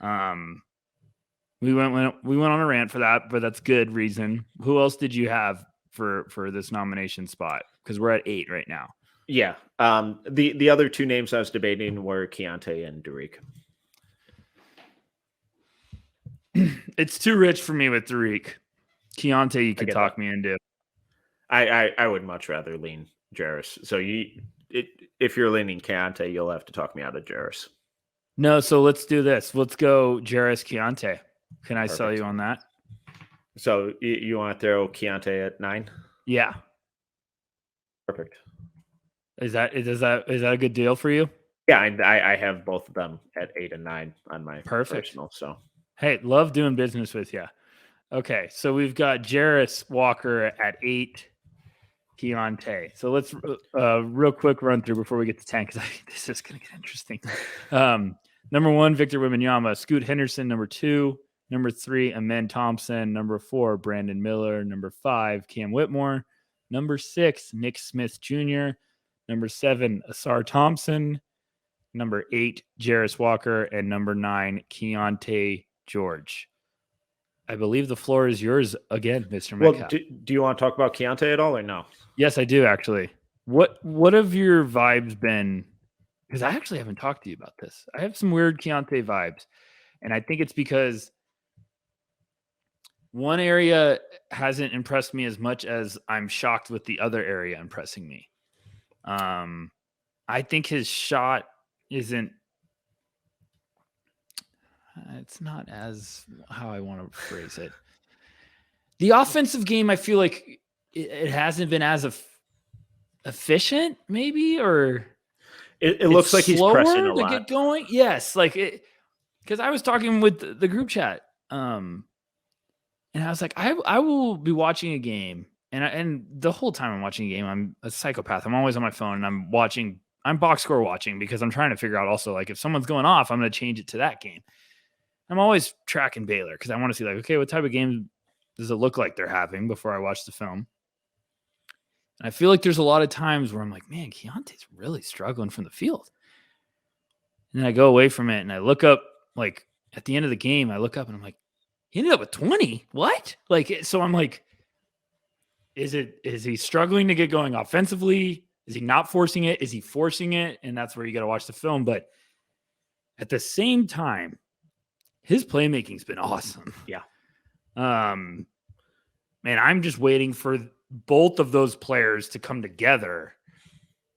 we went on a rant for that, but that's good reason. Who else did you have for this nomination spot? Because we're at 8 right now. Yeah. The other 2 names I was debating were Keontae and Derek. It's too rich for me with Derek. Keontae, you could talk me into. I would much rather lean Jarris. So if you're leaning Keontae, you'll have to talk me out of Jarris. No, so let's do this. Let's go Jarris Keontae. Can I sell you on that? So you want to throw Keontae at 9? Yeah. Perfect. Is that a good deal for you? Yeah, I have both of them at 8 and 9 on my personal. So hey, love doing business with you. Okay, so we've got Jarris Walker at 8, Keontae. So let's real quick run through before we get to 10, because this is going to get interesting. Number 1, Victor Wembanyama. Scoot Henderson, number 2. Number 3, Amen Thompson. Number 4, Brandon Miller. Number 5, Cam Whitmore. Number 6, Nick Smith Jr. Number 7, Asar Thompson. Number 8, Jarris Walker. And number 9, Keontae George. I believe the floor is yours again, Mr. Metcalf. Well, do you want to talk about Keontae at all or no? Yes, I do, actually. What have your vibes been? Because I actually haven't talked to you about this. I have some weird Keontae vibes. And I think it's because one area hasn't impressed me as much as I'm shocked with the other area impressing me. I think his shot isn't. It's not as how I want to phrase it. The offensive game, I feel like it hasn't been as efficient, maybe, or it looks like he's pressing a to lot. get going. Yes, like it, because I was talking with the group chat, and I was like, I will be watching a game, and the whole time I'm watching a game, I'm a psychopath. I'm always on my phone, and I'm box score watching because I'm trying to figure out also, like, if someone's going off, I'm going to change it to that game. I'm always tracking Baylor because I want to see, like, okay, what type of game does it look like they're having before I watch the film? And I feel like there's a lot of times where I'm like, man, Keontae's really struggling from the field. And then I go away from it and I look up, like, at the end of the game, I look up and I'm like, he ended up with 20. What? Like, so I'm like, is he struggling to get going offensively? Is he not forcing it? Is he forcing it? And that's where you got to watch the film. But at the same time, his playmaking's been awesome. Yeah. Man, I'm just waiting for both of those players to come together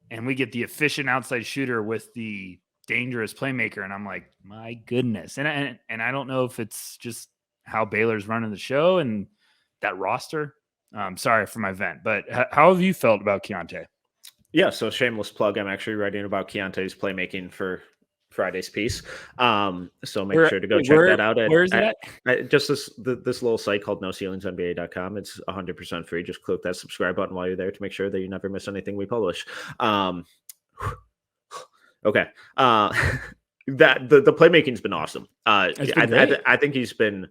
and we get the efficient outside shooter with the dangerous playmaker. And I'm like, my goodness. And I don't know if it's just how Baylor's running the show and that roster. Sorry for my vent, but how have you felt about Keontae? Yeah, so shameless plug. I'm actually writing about Keontae's playmaking for Friday's piece. So make sure to go check that out. Where is it? Just this little site called NoCeilingsNBA.com. It's 100% free. Just click that subscribe button while you're there to make sure that you never miss anything we publish. Okay. That the playmaking's been awesome. I think he's been,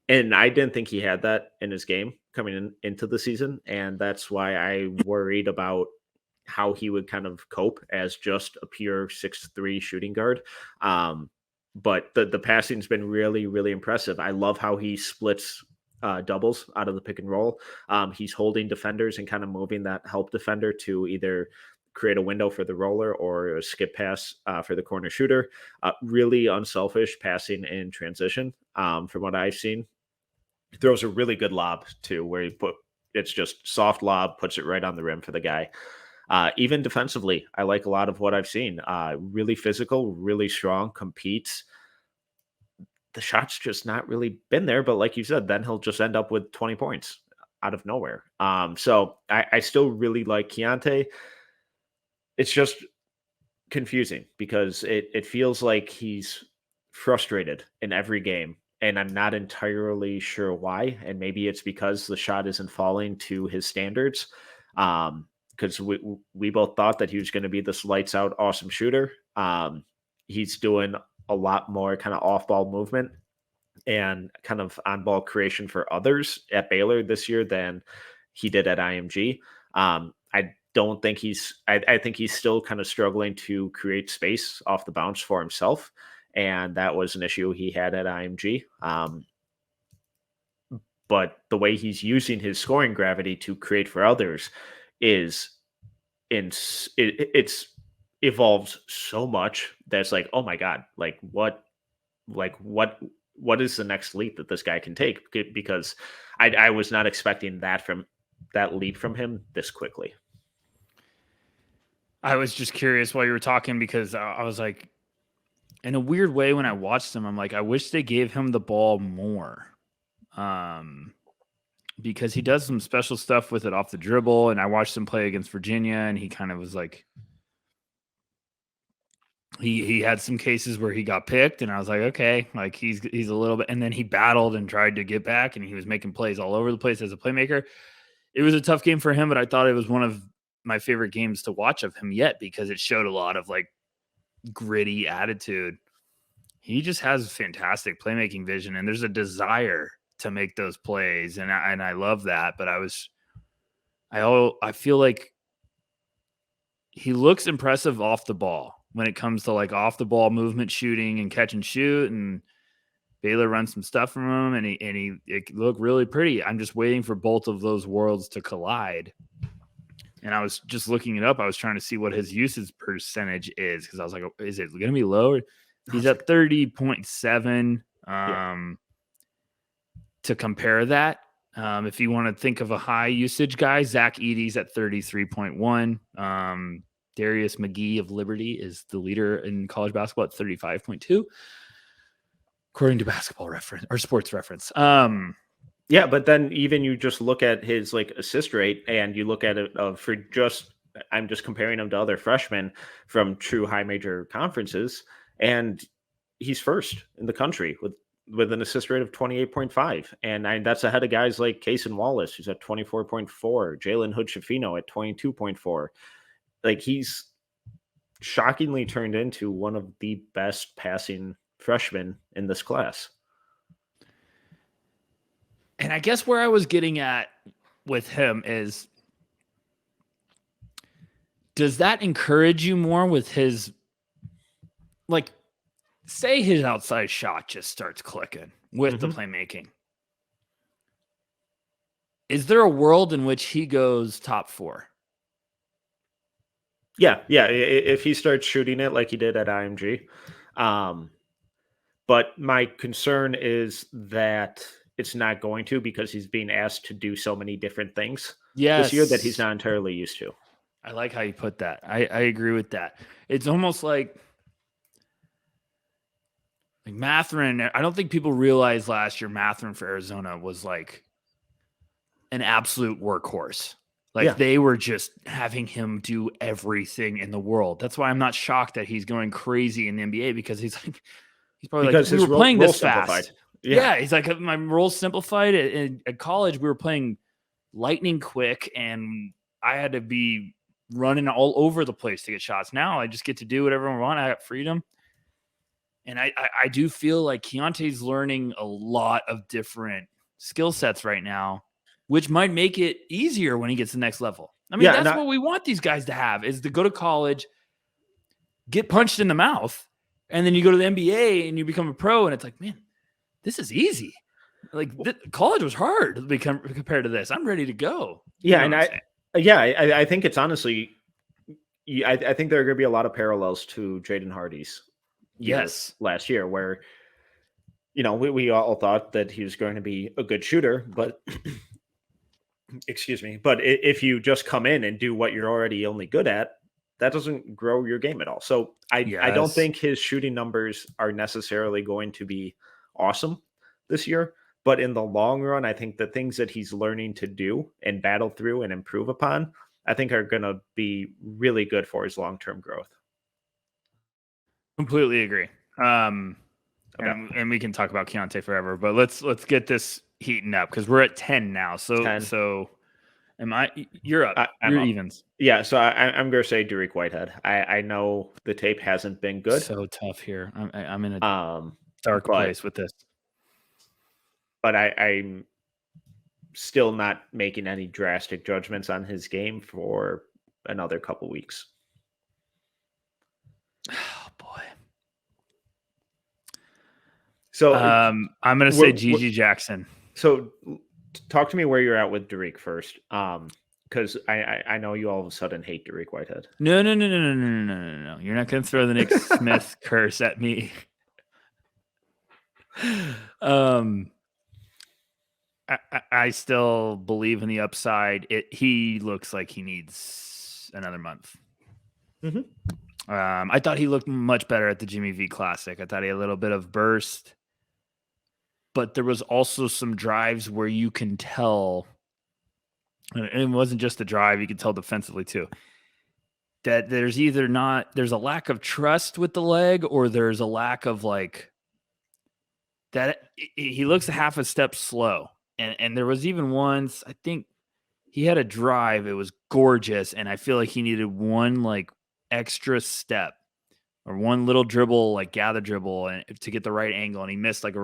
and I didn't think he had that in his game coming into the season, and that's why I worried about how he would kind of cope as just a pure 6'3" shooting guard. But the passing's been really, really impressive. I love how he splits doubles out of the pick and roll. He's holding defenders and kind of moving that help defender to either create a window for the roller or a skip pass for the corner shooter. Really unselfish passing in transition from what I've seen. He throws a really good lob too, where it's just soft lob, puts it right on the rim for the guy. Even defensively, I like a lot of what I've seen. Really physical, really strong, competes. The shot's just not really been there, but like you said, then he'll just end up with 20 points out of nowhere. So I still really like Keontae. It's just confusing because it feels like he's frustrated in every game, and I'm not entirely sure why. And maybe it's because the shot isn't falling to his standards. Because we both thought that he was going to be this lights out awesome shooter. He's doing a lot more kind of off ball movement and kind of on ball creation for others at Baylor this year than he did at IMG. I don't think I think he's still kind of struggling to create space off the bounce for himself. And that was an issue he had at IMG. But the way he's using his scoring gravity to create for others is it's evolved so much that's like, oh my God, what is the next leap that this guy can take? Because I was not expecting that leap from him this quickly. I was just curious while you were talking because I was like, in a weird way, when I watched him, I'm like, I wish they gave him the ball more. Because he does some special stuff with it off the dribble. And I watched him play against Virginia, and he kind of was like, he had some cases where he got picked, and I was like, okay, like he's a little bit, and then he battled and tried to get back, and he was making plays all over the place as a playmaker. It was a tough game for him, but I thought it was one of my favorite games to watch of him yet, because it showed a lot of like gritty attitude. He just has fantastic playmaking vision, and there's a desire to make those plays, and I love that. But I feel like he looks impressive off the ball when it comes to like off the ball movement, shooting and catch and shoot, and Baylor runs some stuff from him, and it looked really pretty. I'm just waiting for both of those worlds to collide. And I was just looking it up. I was trying to see what his usage percentage is, because I was like, is it going to be low? He's at 30.7. to compare that. If you want to think of a high usage guy, Zach Edey's at 33.1. Darius McGee of Liberty is the leader in college basketball at 35.2, according to Basketball Reference or Sports Reference. Yeah, but then even you just look at his like assist rate, and you look at it I'm just comparing him to other freshmen from true high major conferences, and he's first in the country with an assist rate of 28.5. And that's ahead of guys like Cason Wallace, who's at 24.4, Jalen Hood-Schifino at 22.4. Like, he's shockingly turned into one of the best passing freshmen in this class. And I guess where I was getting at with him is, does that encourage you more with his, like, say his outside shot just starts clicking with the playmaking? Is there a world in which he goes top 4? Yeah. If he starts shooting it like he did at IMG. But my concern is that it's not going to, because he's being asked to do so many different things this year that he's not entirely used to. I like how you put that. I agree with that. It's almost like Mathurin. I don't think people realized last year Mathurin for Arizona was like an absolute workhorse. Like, they were just having him do everything in the world. That's why I'm not shocked that he's going crazy in the NBA, because he's probably because like, we were playing this simplified. fast. Yeah, he's like, my role simplified. At college, we were playing lightning quick, and I had to be running all over the place to get shots. Now I just get to do whatever I want. I got freedom. And I do feel like Keontae's learning a lot of different skill sets right now, which might make it easier when he gets to the next level. I mean, that's what we want these guys to have, is to go to college, get punched in the mouth, and then you go to the NBA and you become a pro, and it's like, man, this is easy. Like, college was hard compared to this. I'm ready to go. Yeah, I think it's honestly, I think there are going to be a lot of parallels to Jaden Hardy's last year, where, we all thought that he was going to be a good shooter, but excuse me, but if you just come in and do what you're already only good at, that doesn't grow your game at all. So I don't think his shooting numbers are necessarily going to be awesome this year, but in the long run, I think the things that he's learning to do and battle through and improve upon, I think are going to be really good for his long-term growth. Completely agree. And we can talk about Keontae forever, but let's get this heating up, because we're at 10 now. So 10. So you're up. You're evens. Yeah, so I'm going to say Derek Whitehead. I know the tape hasn't been good. So tough here. I'm in a dark place with this. But I'm still not making any drastic judgments on his game for another couple weeks. Oh, boy. So I'm going to say Gigi Jackson. So talk to me where you're at with Derek first. Because I know you all of a sudden hate Derek Whitehead. No. You're not going to throw the Nick Smith curse at me. I still believe in the upside. He looks like he needs another month. I thought he looked much better at the Jimmy V Classic. I thought he had a little bit of burst, but there was also some drives where you can tell, and it wasn't just the drive, you could tell defensively too, that there's a lack of trust with the leg, or there's a lack of that he looks a half a step slow. And there was even once, I think he had a drive, it was gorgeous, and I feel like he needed one extra step or one little dribble, gather dribble, and to get the right angle, and he missed it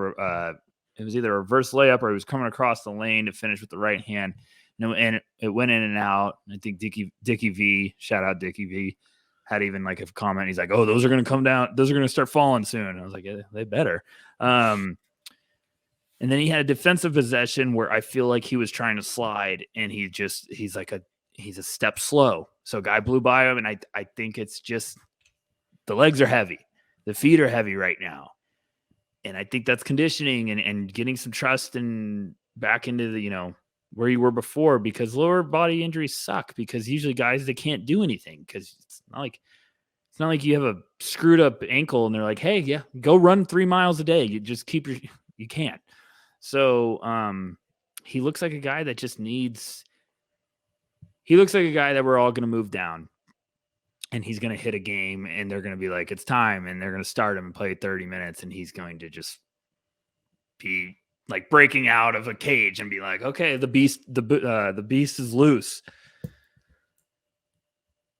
was either a reverse layup or he was coming across the lane to finish with the right hand, and it went in and out. I think Dickie V, shout out Dickie V, had even a comment. He's like, "Oh, those are going to come down. Those are going to start falling soon." I was like, yeah, they better. And then he had a defensive possession where I feel like he was trying to slide, and he's a step slow. So guy blew by him, and I think it's just the legs are heavy. The feet are heavy right now. And I think that's conditioning and getting some trust and back into the, where you were before, because lower body injuries suck, because usually guys, they can't do anything, because it's not like you have a screwed up ankle and they're like, hey, yeah, go run 3 miles a day. You just you can't. So he looks like a guy that just he looks like a guy that we're all going to move down, and he's going to hit a game and they're going to be like, it's time. And they're going to start him and play 30 minutes. And he's going to just be like breaking out of a cage and be like, okay, the beast is loose.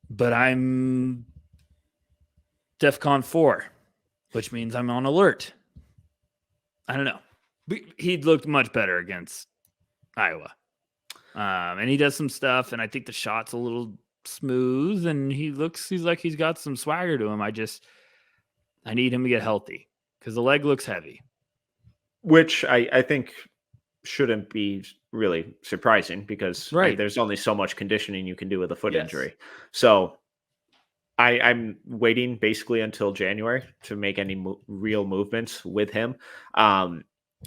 But I'm DEFCON 4, which means I'm on alert. I don't know. He looked much better against Iowa. And he does some stuff, and I think the shot's a little smooth, and he's like he's got some swagger to him. I need him to get healthy, because the leg looks heavy. Which I think shouldn't be really surprising, because there's only so much conditioning you can do with a foot injury. So I'm waiting basically until January to make any real movements with him.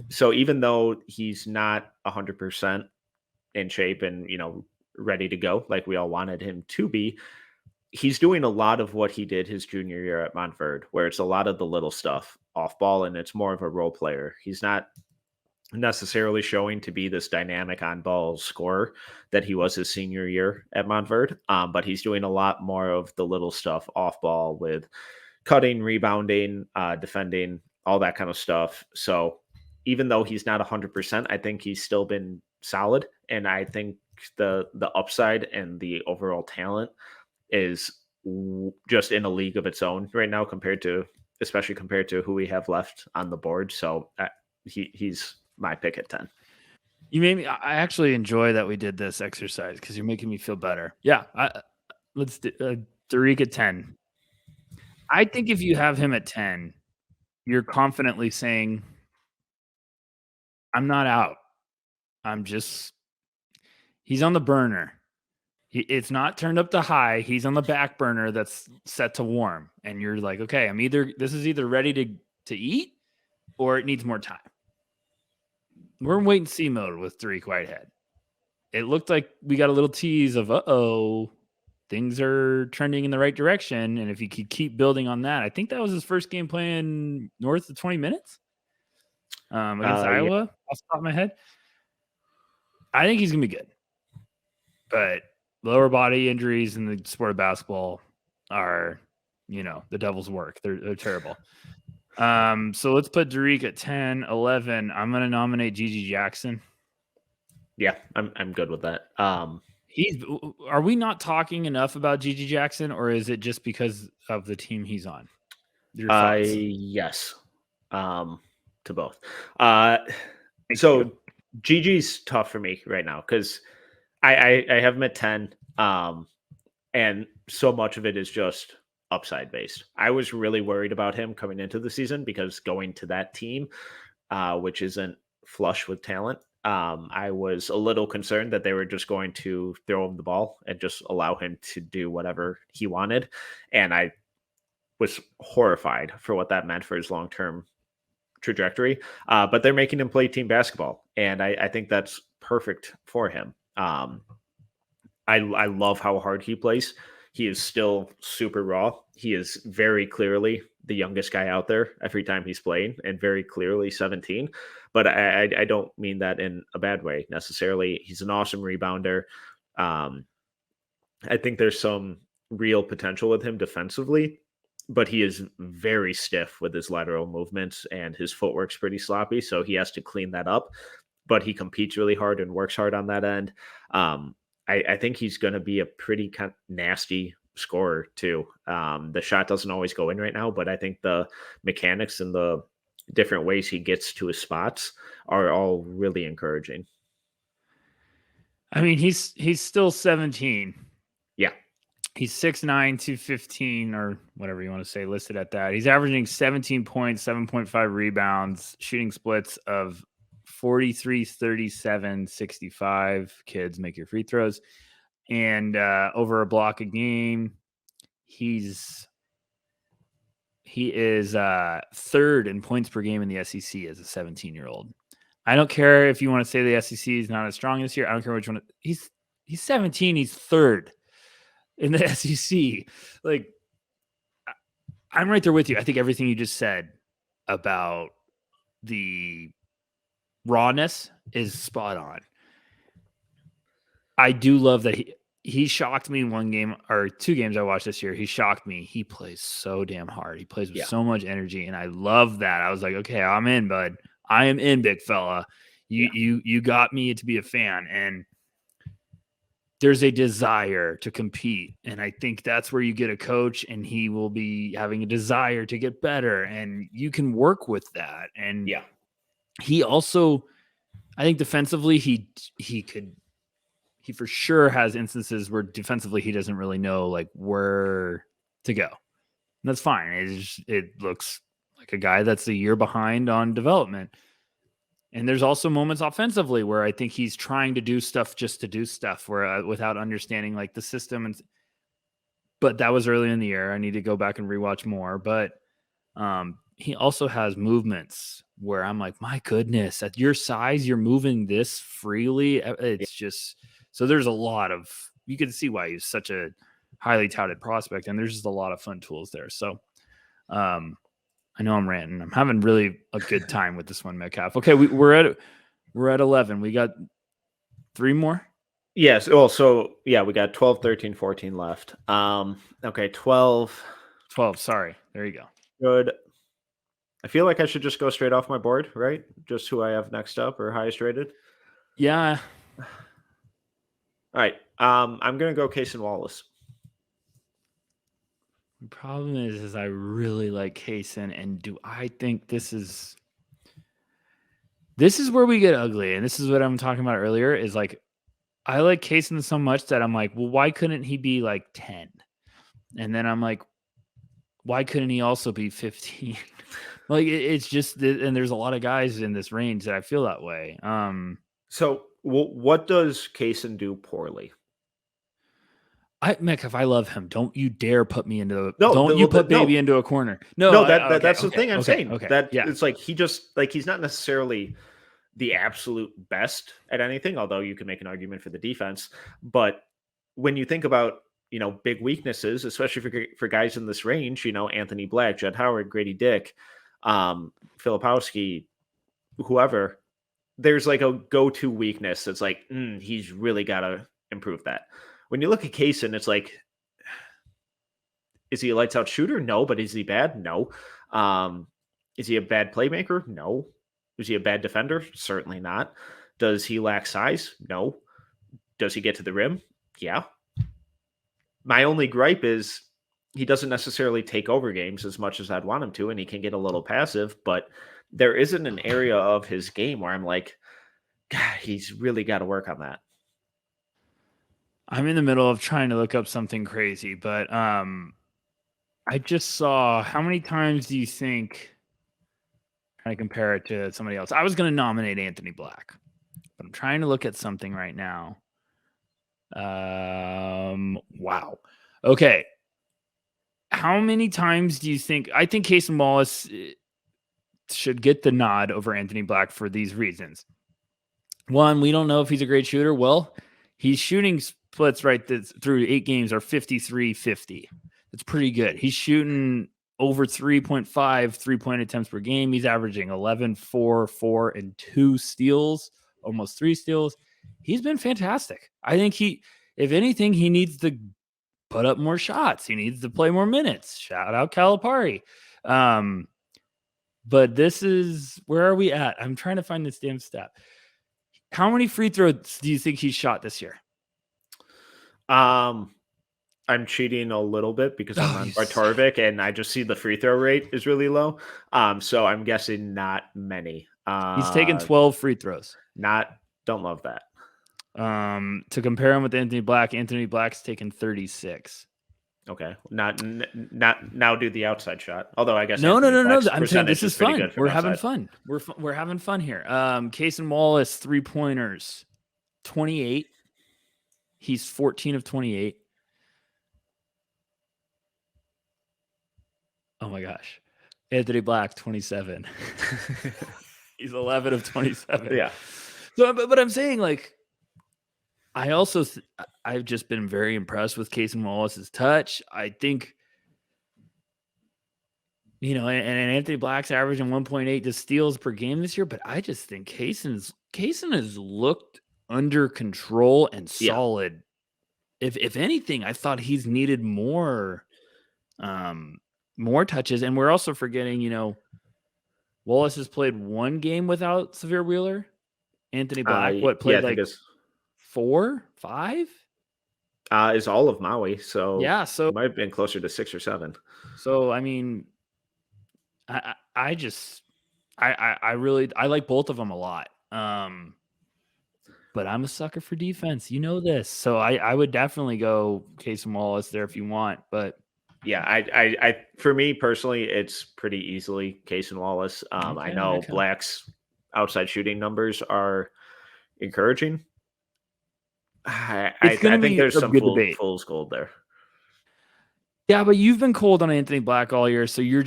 So even though he's not 100% in shape and, ready to go like we all wanted him to be, he's doing a lot of what he did his junior year at Montverde, where it's a lot of the little stuff off ball and it's more of a role player. He's not necessarily showing to be this dynamic on ball scorer that he was his senior year at Montverde, but he's doing a lot more of the little stuff off ball with cutting, rebounding, defending, all that kind of stuff. So even though he's not 100%, I think he's still been solid, and I think the upside and the overall talent is just in a league of its own right now, especially compared to who we have left on the board. So he's my pick at 10. You made me. I actually enjoy that we did this exercise, because you're making me feel better. Yeah, let's do Tariq at 10. I think if you have him at 10, you're confidently saying, I'm not out. He's on the burner. It's not turned up to high. He's on the back burner that's set to warm. And you're like, okay, this is either ready to eat, or it needs more time. We're in wait and see mode with Tariq Whitehead. It looked like we got a little tease of, things are trending in the right direction. And if he could keep building on that, I think that was his first game playing north of 20 minutes against Iowa, off the top of my head. I think he's going to be good. But lower body injuries in the sport of basketball are, the devil's work. They're terrible. So let's put Tariq at 10, 11. I'm going to nominate Gigi Jackson. Yeah, I'm good with that. Are we not talking enough about Gigi Jackson, or is it just because of the team he's on? Your thoughts? Yes, to both. So Gigi's tough for me right now, because I have him at 10, and so much of it is just upside based. I was really worried about him coming into the season, because going to that team, which isn't flush with talent, I was a little concerned that they were just going to throw him the ball and just allow him to do whatever he wanted. And I was horrified for what that meant for his long-term trajectory. But they're making him play team basketball, and I think that's perfect for him. I love how hard he plays. He is still super raw. He is very clearly the youngest guy out there every time he's playing, and very clearly 17. But I don't mean that in a bad way necessarily. He's an awesome rebounder. I think there's some real potential with him defensively, but he is very stiff with his lateral movements, and his footwork's pretty sloppy. So he has to clean that up, but he competes really hard and works hard on that end. I think he's going to be a pretty kind of nasty scorer too. The shot doesn't always go in right now, but I think the mechanics and the different ways he gets to his spots are all really encouraging. I mean, he's still 17. Yeah. He's 6'9", 215, or whatever you want to say, listed at that. He's averaging 17 points, 7.5 rebounds, shooting splits of 43, 37, 65. Kids, make your free throws. And over a block a game. He's He is third in points per game in the SEC as a 17-year-old. I don't care if you want to say the SEC is not as strong this year. I don't care which one. He's 17. He's third in the SEC. Like, I'm right there with you. I think everything you just said about the rawness is spot on. I do love that he shocked me one game or 2 games I watched this year. He shocked me. He plays so damn hard. He plays with so much energy, and I love that. I was like, okay, I'm in, bud. I am in, big fella. You got me to be a fan, and there's a desire to compete, and I think that's where you get a coach, and he will be having a desire to get better, and you can work with that. And he also, I think defensively, he for sure has instances where defensively he doesn't really know like where to go. And that's fine. It looks like a guy that's a year behind on development. And there's also moments offensively where I think he's trying to do stuff just to do stuff where without understanding like the system. But that was early in the year. I need to go back and rewatch more. But he also has movements where I'm like, my goodness, at your size, you're moving this freely. It's just, so there's a lot of, you can see why he's such a highly touted prospect, and there's just a lot of fun tools there. So I know I'm ranting. I'm having really a good time with this one, Metcalf. Okay, we're at 11. We got 3 more. Yes. Well, so yeah, we got 12, 13, 14 left. Okay, 12. Sorry. There you go. Good. I feel like I should just go straight off my board, right? Just who I have next up or highest rated. Yeah. All right. I'm gonna go Case and Wallace. The problem is I really like Kaysen, and do I think this is where we get ugly, and this is what I'm talking about earlier, is like I like Kaysen so much that I'm like, well, why couldn't he be like 10? And then I'm like, why couldn't he also be 15? Like it's just, and there's a lot of guys in this range that I feel that way. So what does Kaysen do poorly? Metcalf, I love him. Don't you dare put me into baby into a corner. That's the thing I'm saying. Okay, that it's like he's not necessarily the absolute best at anything, although you can make an argument for the defense. But when you think about big weaknesses, especially for guys in this range, Anthony Black, Jett Howard, Grady Dick, Filipowski, whoever, there's like a go-to weakness that's like he's really got to improve that. When you look at Kaysen, it's like, is he a lights out shooter? No. But is he bad? No. Is he a bad playmaker? No. Is he a bad defender? Certainly not. Does he lack size? No. Does he get to the rim? Yeah. My only gripe is he doesn't necessarily take over games as much as I'd want him to, and he can get a little passive, but there isn't an area of his game where I'm like, God, he's really got to work on that. I'm in the middle of trying to look up something crazy, but I just saw, how many times do you think, trying to compare it to somebody else? I was going to nominate Anthony Black, but I'm trying to look at something right now. Wow. Okay. How many times do you think, I think Kaysen Wallace should get the nod over Anthony Black for these reasons. One, we don't know if he's a great shooter. Well, he's shooting splits through 8 games are 53-50. That's pretty good. He's shooting over 3.5 3-point attempts per game. He's averaging 11, 4, 4, and 2 steals, almost 3 steals. He's been fantastic. I think if anything, he needs to put up more shots. He needs to play more minutes. Shout out Calipari. But this is, where are we at? I'm trying to find this damn stat. How many free throws do you think he shot this year? I'm cheating a little bit because I'm on Bartorvik, and I just see the free throw rate is really low. So I'm guessing not many. He's taken 12 free throws. Don't love that. To compare him with Anthony Black's taken 36. Okay, not now do the outside shot. Although I guess no. I'm saying this is fun. We're having fun. We're having fun here. Kaysen Wallace 3-pointers, 28. He's 14 of 28. Oh my gosh. Anthony Black, 27. He's 11 of 27. Yeah. So, but I'm saying, like, I also I've just been very impressed with Casey Wallace's touch. I think, and Anthony Black's averaging 1.8 steals per game this year, but I just think Kaysen has looked under control and solid. If anything, I thought he's needed more touches. And we're also forgetting, Wallace has played one game without Severe Wheeler. Anthony Black, played like 4, 5? Is all of Maui. So yeah, so it might have been closer to 6 or 7. So I mean, I really like both of them a lot. But I'm a sucker for defense. You know this. So I would definitely go Casey Wallace there if you want. But yeah, I for me personally, it's pretty easily Casey Wallace. I know Black's outside shooting numbers are encouraging. I think there's some fool's gold there. Yeah, but you've been cold on Anthony Black all year, so you're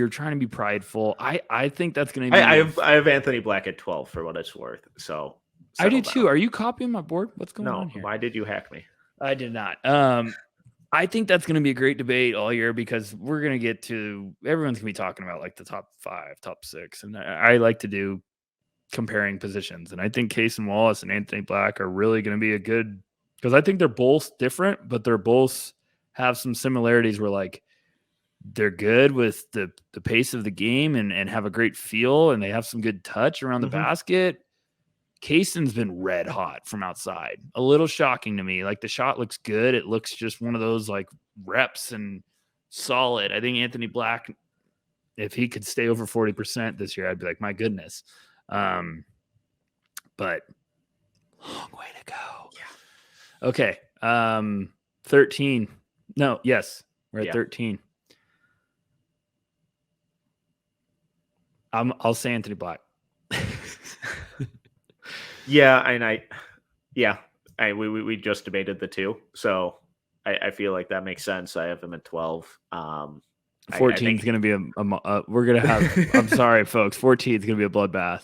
trying to be prideful. I think that's going to be. I have Anthony Black at 12 for what it's worth. So I do too. Are you copying my board? What's going on here? Why did you hack me? I did not. I think that's going to be a great debate all year because we're going to get to everyone's going to be talking about like the top 5, top 6, and I like to do comparing positions, and I think Casey Wallace and Anthony Black are really going to be a good because I think they're both different, but they're both have some similarities where like they're good with the pace of the game and have a great feel, and they have some good touch around the basket. Kaysen's been red hot from outside. A little shocking to me. Like the shot looks good. It looks just one of those like reps and solid. I think Anthony Black, if he could stay over 40% this year, I'd be like, my goodness. But long way to go. Yeah. Okay. 13. No, yes. We're at 13. I'll say Anthony Black. Yeah, and we just debated the two, so I feel like that makes sense. I have him at 12. 14 is going to be we're going to have. I'm sorry, folks. 14 is going to be a bloodbath.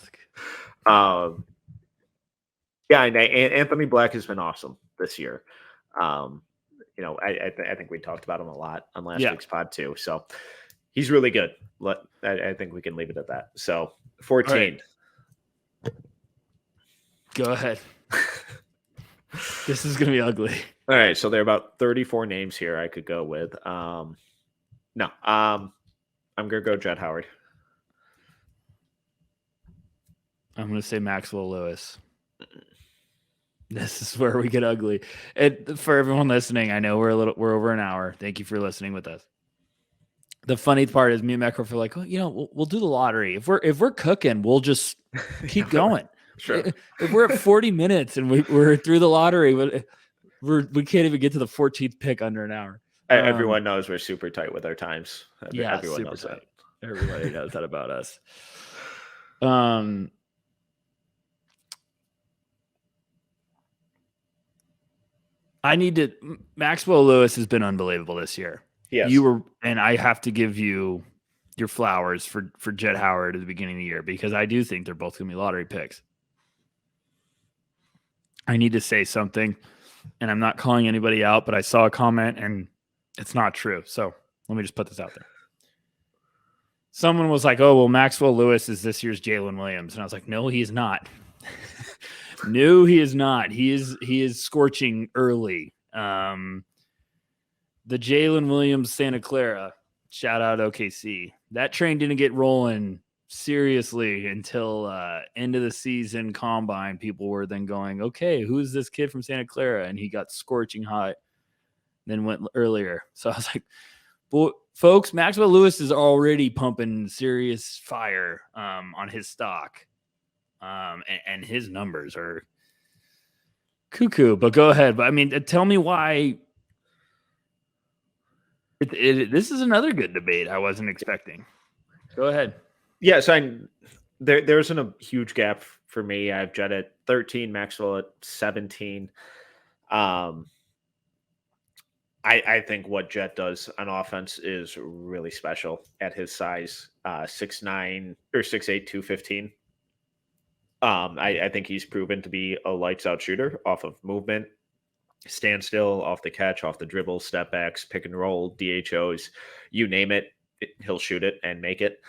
Yeah, and Anthony Black has been awesome this year. I think we talked about him a lot on last week's pod too. So he's really good. I think we can leave it at that. So 14. Go ahead. This is going to be ugly. All right. So there are about 34 names here I could go with. I'm going to go Jett Howard. I'm going to say Maxwell Lewis. This is where we get ugly. And for everyone listening, I know we're over an hour. Thank you for listening with us. The funny part is me and Metcalf are like, we'll do the lottery. If we're cooking, we'll just keep going. Sure. If we're at 40 minutes and we're through the lottery, we can't even get to the 14th pick under an hour. Everyone knows we're super tight with our times. Everyone knows tight. That. Everybody knows that about us. Maxwell Lewis has been unbelievable this year. Yes. And I have to give you your flowers for Jett Howard at the beginning of the year because I do think they're both going to be lottery picks. I need to say something, and I'm not calling anybody out, but I saw a comment and it's not true. So let me just put this out there. Someone was like, oh, well, Maxwell Lewis is this year's Jalen Williams. And I was like, no, he is not. No, he is not. He is scorching early. The Jalen Williams Santa Clara, shout out OKC. That train didn't get rolling seriously until end of the season combine. People were then going, okay, who's this kid from Santa Clara? And he got scorching hot, then went earlier. So I was like, well, folks, Maxwell Lewis is already pumping serious fire on his stock. And his numbers are cuckoo, but go ahead. But I mean, tell me why. This is another good debate I wasn't expecting. Go ahead. Yeah, so there isn't a huge gap for me. I have Jett at 13, Maxwell at 17. I think what Jett does on offense is really special at his size, 6'9" or 6'8", 215. I think he's proven to be a lights out shooter off of movement, standstill, off the catch, off the dribble, step backs, pick and roll, DHOs, you name it, he'll shoot it and make it.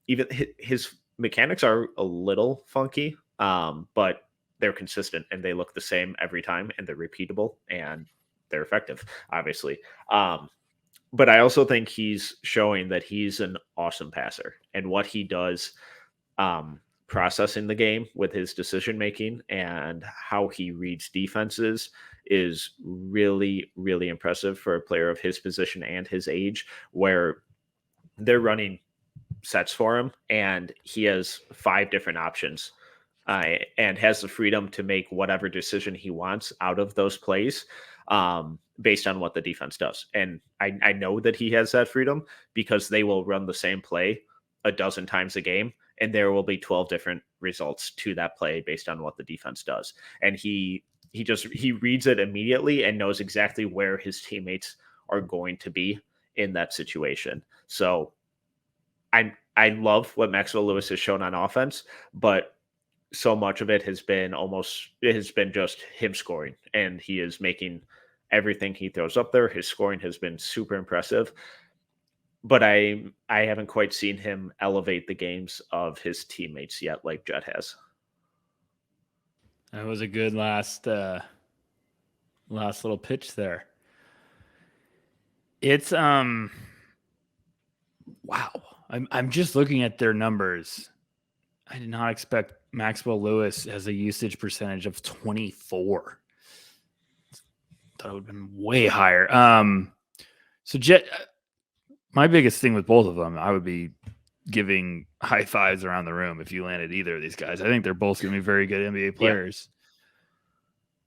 Even his mechanics are a little funky, but they're consistent and they look the same every time and they're repeatable and they're effective, obviously. But I also think he's showing that he's an awesome passer and what he does processing the game with his decision making and how he reads defenses is really, really impressive for a player of his position and his age, where they're running sets for him and he has 5 different options and has the freedom to make whatever decision he wants out of those plays based on what the defense does. And I know that he has that freedom because they will run the same play a dozen times a game and there will be 12 different results to that play based on what the defense does. And he reads it immediately and knows exactly where his teammates are going to be in that situation. So I love what Maxwell Lewis has shown on offense, but so much of it has been just him scoring, and he is making everything he throws up there. His scoring has been super impressive, but I haven't quite seen him elevate the games of his teammates yet, like Jett has. That was a good last little pitch there. It's wow. I'm just looking at their numbers. I did not expect Maxwell Lewis has a usage percentage of 24. Thought it would have been way higher. So Jett, my biggest thing with both of them, I would be giving high fives around the room if you landed either of these guys. I think they're both going to be very good NBA players.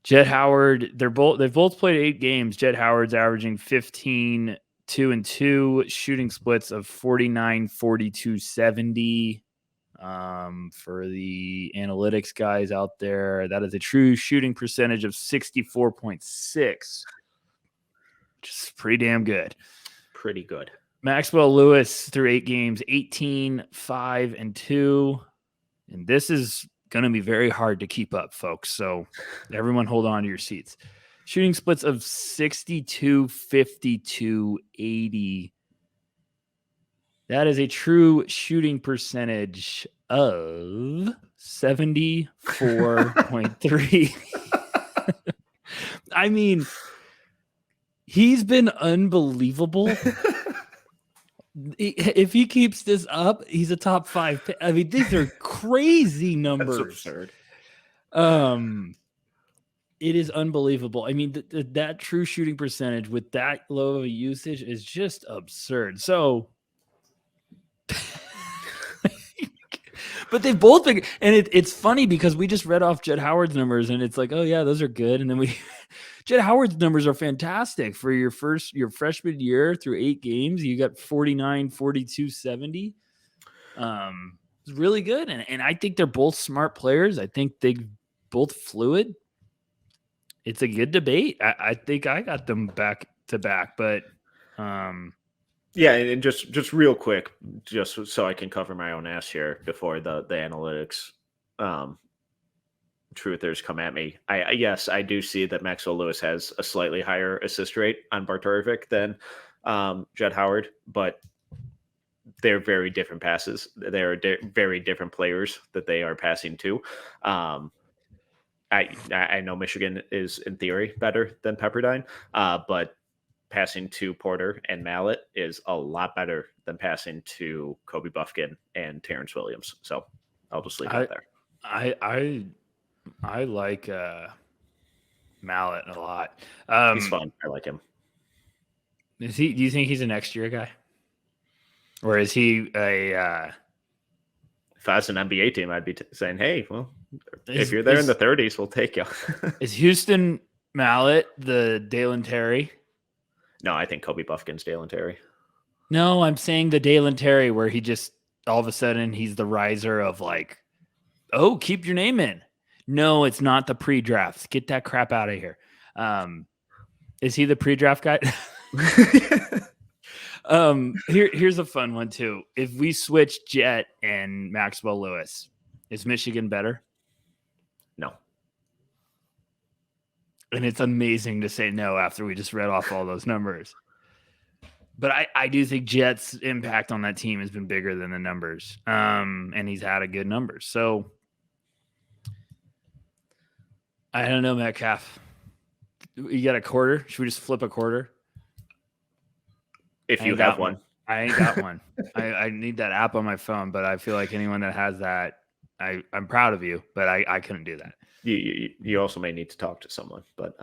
Yeah. Jett Howard, they've both played 8 games. Jett Howard's averaging 15, 2 and 2, shooting splits of 49, 42, 70. For the analytics guys out there, that is a true shooting percentage of 64.6, which is pretty damn good. Pretty good. Maxwell Lewis through 8 games, 18, 5 and 2. And this is going to be very hard to keep up, folks. So everyone hold on to your seats. Shooting splits of 62, 52, 80. That is a true shooting percentage of 74.3. I mean, he's been unbelievable. If he keeps this up, he's a top 5. I mean, these are crazy numbers. That's absurd. It is unbelievable. I mean, that true shooting percentage with that low of a usage is just absurd. So, but they've both been, and it's funny because we just read off Jett Howard's numbers and it's like, oh yeah, those are good. And then Jett Howard's numbers are fantastic for your freshman year through 8 games. You got 49, 42, 70. It's really good. And I think they're both smart players. I think they both fluid. It's a good debate. I think I got them back to back, but yeah, and just real quick, just so I can cover my own ass here before the analytics truthers come at me. Yes, I do see that Maxwell Lewis has a slightly higher assist rate on Bartorovic than Jett Howard, but they're very different passes. They're very different players that they are passing to. I know Michigan is in theory better than Pepperdine, but passing to Porter and Mallet is a lot better than passing to Kobe Buffkin and Terrence Williams. So I'll just leave it there. I like Mallet a lot. He's fun. I like him. Do you think he's a next year guy? Or is he a if I was an NBA team, I'd be saying, hey, well, if you're there in the 30s, we'll take you. Is Houston Mallet the Dalen Terry? No, I think Kobe Buffkin's Dalen Terry. No, I'm saying the Dalen Terry where he just all of a sudden he's the riser of like, oh, keep your name in. No, it's not the pre-drafts. Get that crap out of here. Is he the pre-draft guy? Here's a fun one too. If we switch Jett and Maxwell Lewis, is Michigan better? No. And it's amazing to say no after we just read off all those numbers. But I do think Jett's impact on that team has been bigger than the numbers. And he's had a good numbers. So I don't know, Metcalf. You got a quarter? Should we just flip a quarter? If you have one. I ain't got one. I need that app on my phone, but I feel like anyone that has that, I'm proud of you, but I couldn't do that. You also may need to talk to someone, but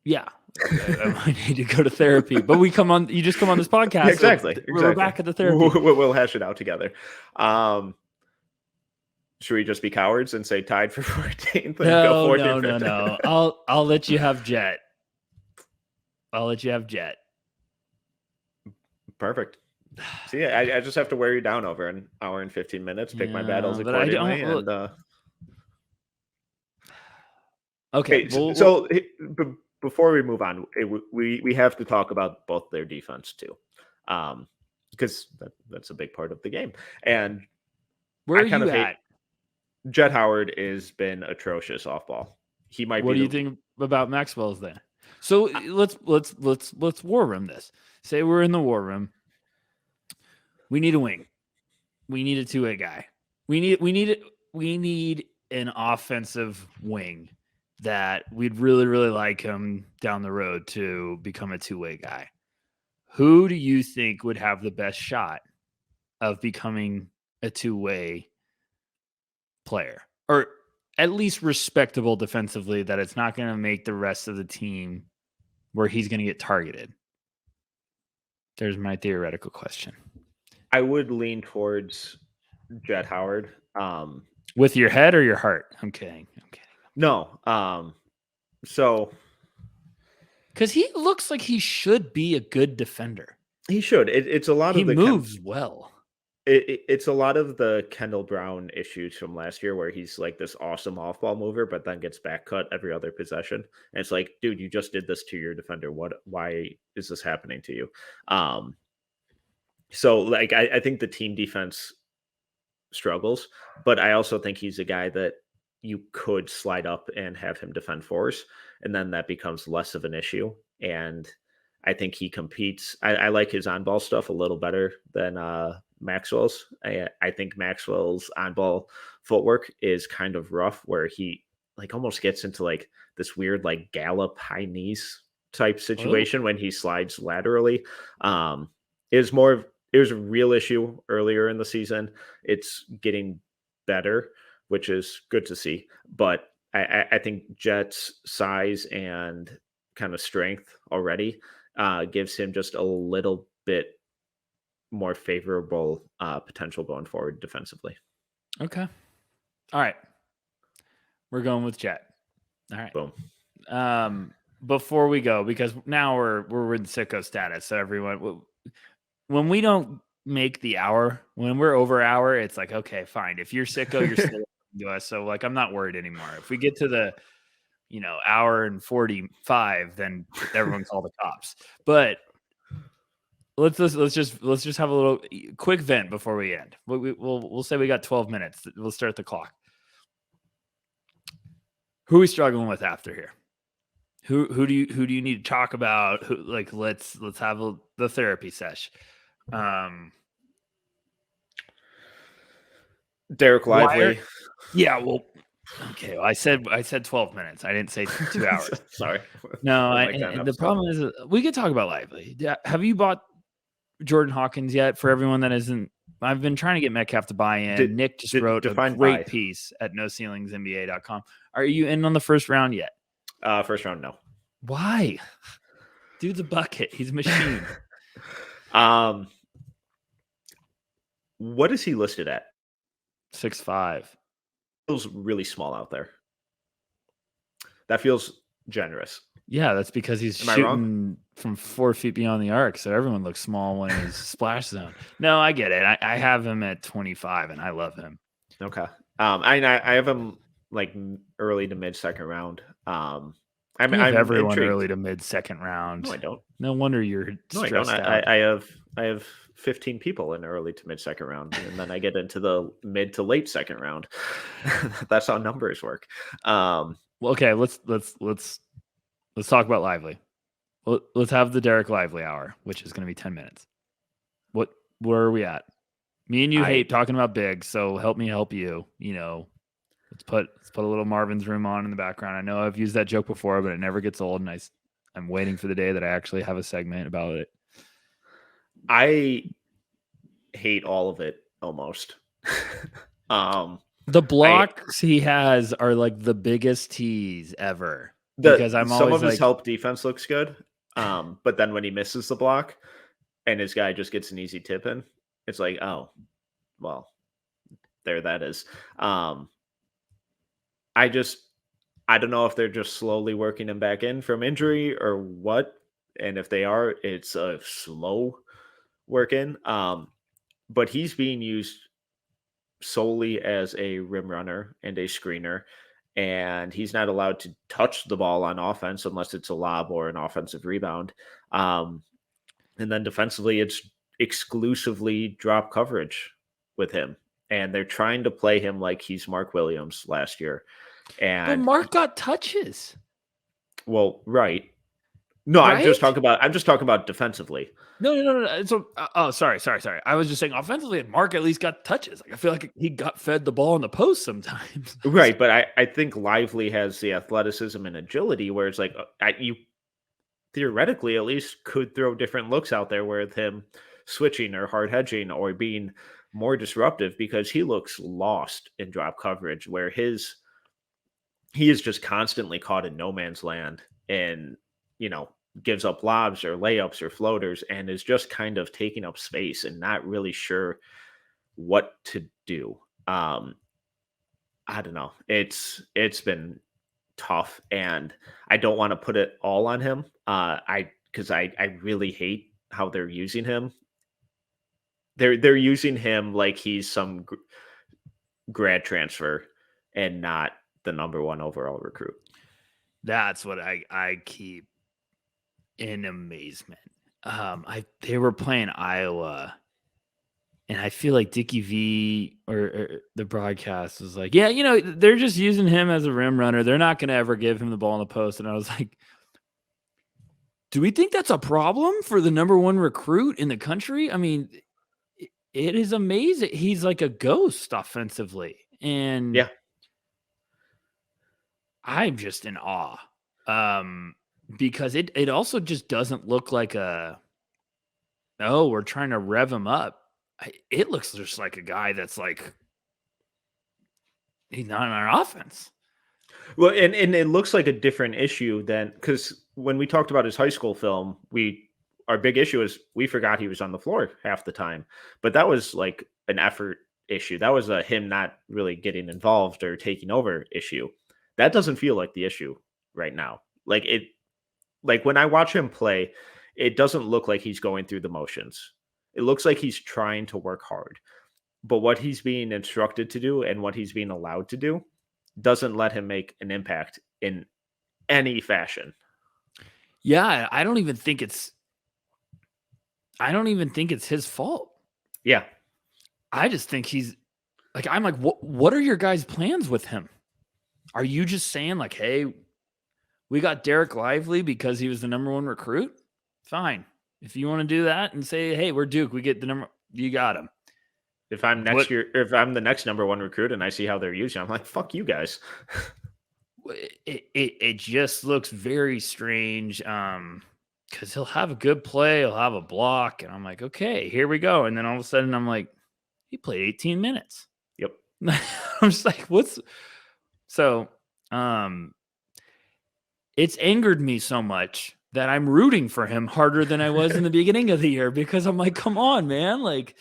yeah, I might need to go to therapy. But you just come on this podcast. Exactly. So we're back at the therapy. We'll hash it out together. Should we just be cowards and say tied for 14th? No. I'll let you have Jett. Perfect. See, I just have to wear you down over an hour and 15 minutes, pick my battles accordingly. Okay. So before we move on, we have to talk about both their defense too, because that's a big part of the game. And where are you at? Jett Howard has been atrocious off ball. He might. What do you think about Maxwell's then? So let's war room this. Say we're in the war room. We need a wing. We need a two-way guy. We need an offensive wing that we'd really, really like him down the road to become a two-way guy. Who do you think would have the best shot of becoming a two-way player, or at least respectable defensively, that it's not going to make the rest of the team where he's going to get targeted? There's my theoretical question. I would lean towards Jett Howard. With your head or your heart? I'm kidding. No. So because he looks like he should be a good defender. He should. It's a lot of he moves well. It's a lot of the Kendall Brown issues from last year, where he's like this awesome off-ball mover, but then gets back cut every other possession. And it's like, dude, you just did this to your defender. Why is this happening to you? So like, I think the team defense struggles, but I also think he's a guy that you could slide up and have him defend force, and then that becomes less of an issue. And I think he competes. I like his on-ball stuff a little better than Maxwell's. I think Maxwell's on-ball footwork is kind of rough, where he like almost gets into like this weird like gallop high knees type situation when he slides laterally. It was a real issue earlier in the season. It's getting better, which is good to see. But I think Jett's size and kind of strength already gives him just a little bit more favorable potential going forward defensively. Okay. All right. We're going with Jett. All right. Boom. Before we go, because now we're in sicko status. So everyone, when we don't make the hour, when we're over hour, it's like, okay, fine. If you're sicko, you're still to us. So like, I'm not worried anymore. If we get to the, hour and 45, then everyone call the cops. But let's just have a little quick vent before we end. We'll say we got 12 minutes. We'll start the clock. Who are we struggling with after here? Who do you need to talk about? Let's have the therapy sesh. Derek Lively. Yeah, well, okay. Well, I said 12 minutes. I didn't say 2 hours. Sorry. No, and the problem is we could talk about Lively. Have you bought Jordan Hawkins yet? For everyone that isn't, I've been trying to get Metcalf to buy in. Nick just wrote a great piece at NoCeilingsNBA.com. Are you in on the first round yet? First round, no. Why? Dude's a bucket. He's a machine. What is he listed at? 6'5". Feels really small out there. That feels generous. Yeah, that's because he's shooting from 4 feet beyond the arc, so everyone looks small when he's splash zone. No, I get it. I have him at 25, and I love him. Okay. I have him like early to mid second round. I You have I'm everyone intrigued. early to mid-second round. No, I don't. No wonder you're No, I don't. stressed out. I have 15 people in early to mid second round, and then I get into the mid to late second round. That's how numbers work. Well, okay, let's talk about Lively. Let's have the Derek Lively hour, which is going to be 10 minutes. Where are we at? Me and you hate talking about big, so help me help you. Let's put a little Marvin's Room on in the background. I know I've used that joke before, but it never gets old, and I'm waiting for the day that I actually have a segment about it. I hate all of it almost. The blocks he has are like the biggest tease ever. Because I'm some always of his like, help defense looks good, but then when he misses the block and his guy just gets an easy tip in, it's like, oh, well, there that is. I don't know if they're just slowly working him back in from injury or what, and if they are, it's a slow work in. But he's being used solely as a rim runner and a screener, and he's not allowed to touch the ball on offense unless it's a lob or an offensive rebound. And then defensively, it's exclusively drop coverage with him, and they're trying to play him like he's Mark Williams last year. but And Mark got touches. well, right. No, Right? I'm just talking about defensively. No. So, sorry. I was just saying offensively, and Mark at least got touches. Like I feel like he got fed the ball in the post sometimes. Right, but I think Lively has the athleticism and agility where it's like you theoretically at least could throw different looks out there with him switching or hard hedging or being more disruptive, because he looks lost in drop coverage where he is just constantly caught in no man's land and, gives up lobs or layups or floaters and is just kind of taking up space and not really sure what to do. I don't know. It's been tough, and I don't want to put it all on him. Because I really hate how they're using him. They're using him like he's some grad transfer and not the number one overall recruit. That's what I keep in amazement. They were playing Iowa, and I feel like Dickie V or the broadcast was like, yeah, they're just using him as a rim runner. They're not going to ever give him the ball in the post. And I was like, do we think that's a problem for the number one recruit in the country? I mean, it is amazing. He's like a ghost offensively. And Yeah. I'm just in awe. Because it also just doesn't look like we're trying to rev him up. It looks just like a guy that's like, he's not in our offense. Well, and it looks like a different issue than, because when we talked about his high school film, our big issue is we forgot he was on the floor half the time, but that was like an effort issue. That was a him not really getting involved or taking over issue. That doesn't feel like the issue right now. Like when I watch him play, it doesn't look like he's going through the motions. It looks like he's trying to work hard, but what he's being instructed to do and what he's being allowed to do doesn't let him make an impact in any fashion. Yeah, I don't even think it's his fault. Yeah. I just think he's like, I'm like, what are your guys' plans with him? Are you just saying like, hey, we got Derek Lively because he was the number one recruit? Fine. If you want to do that and say, hey, we're Duke, we get the number, you got him. If I'm if I'm the next number one recruit and I see how they're using, I'm like, fuck you guys. It just looks very strange. Because he'll have a good play, he'll have a block, and I'm like, okay, here we go. And then all of a sudden, I'm like, he played 18 minutes. Yep. I'm just like, what's so? It's angered me so much that I'm rooting for him harder than I was in the beginning of the year, because I'm like, come on, man, like,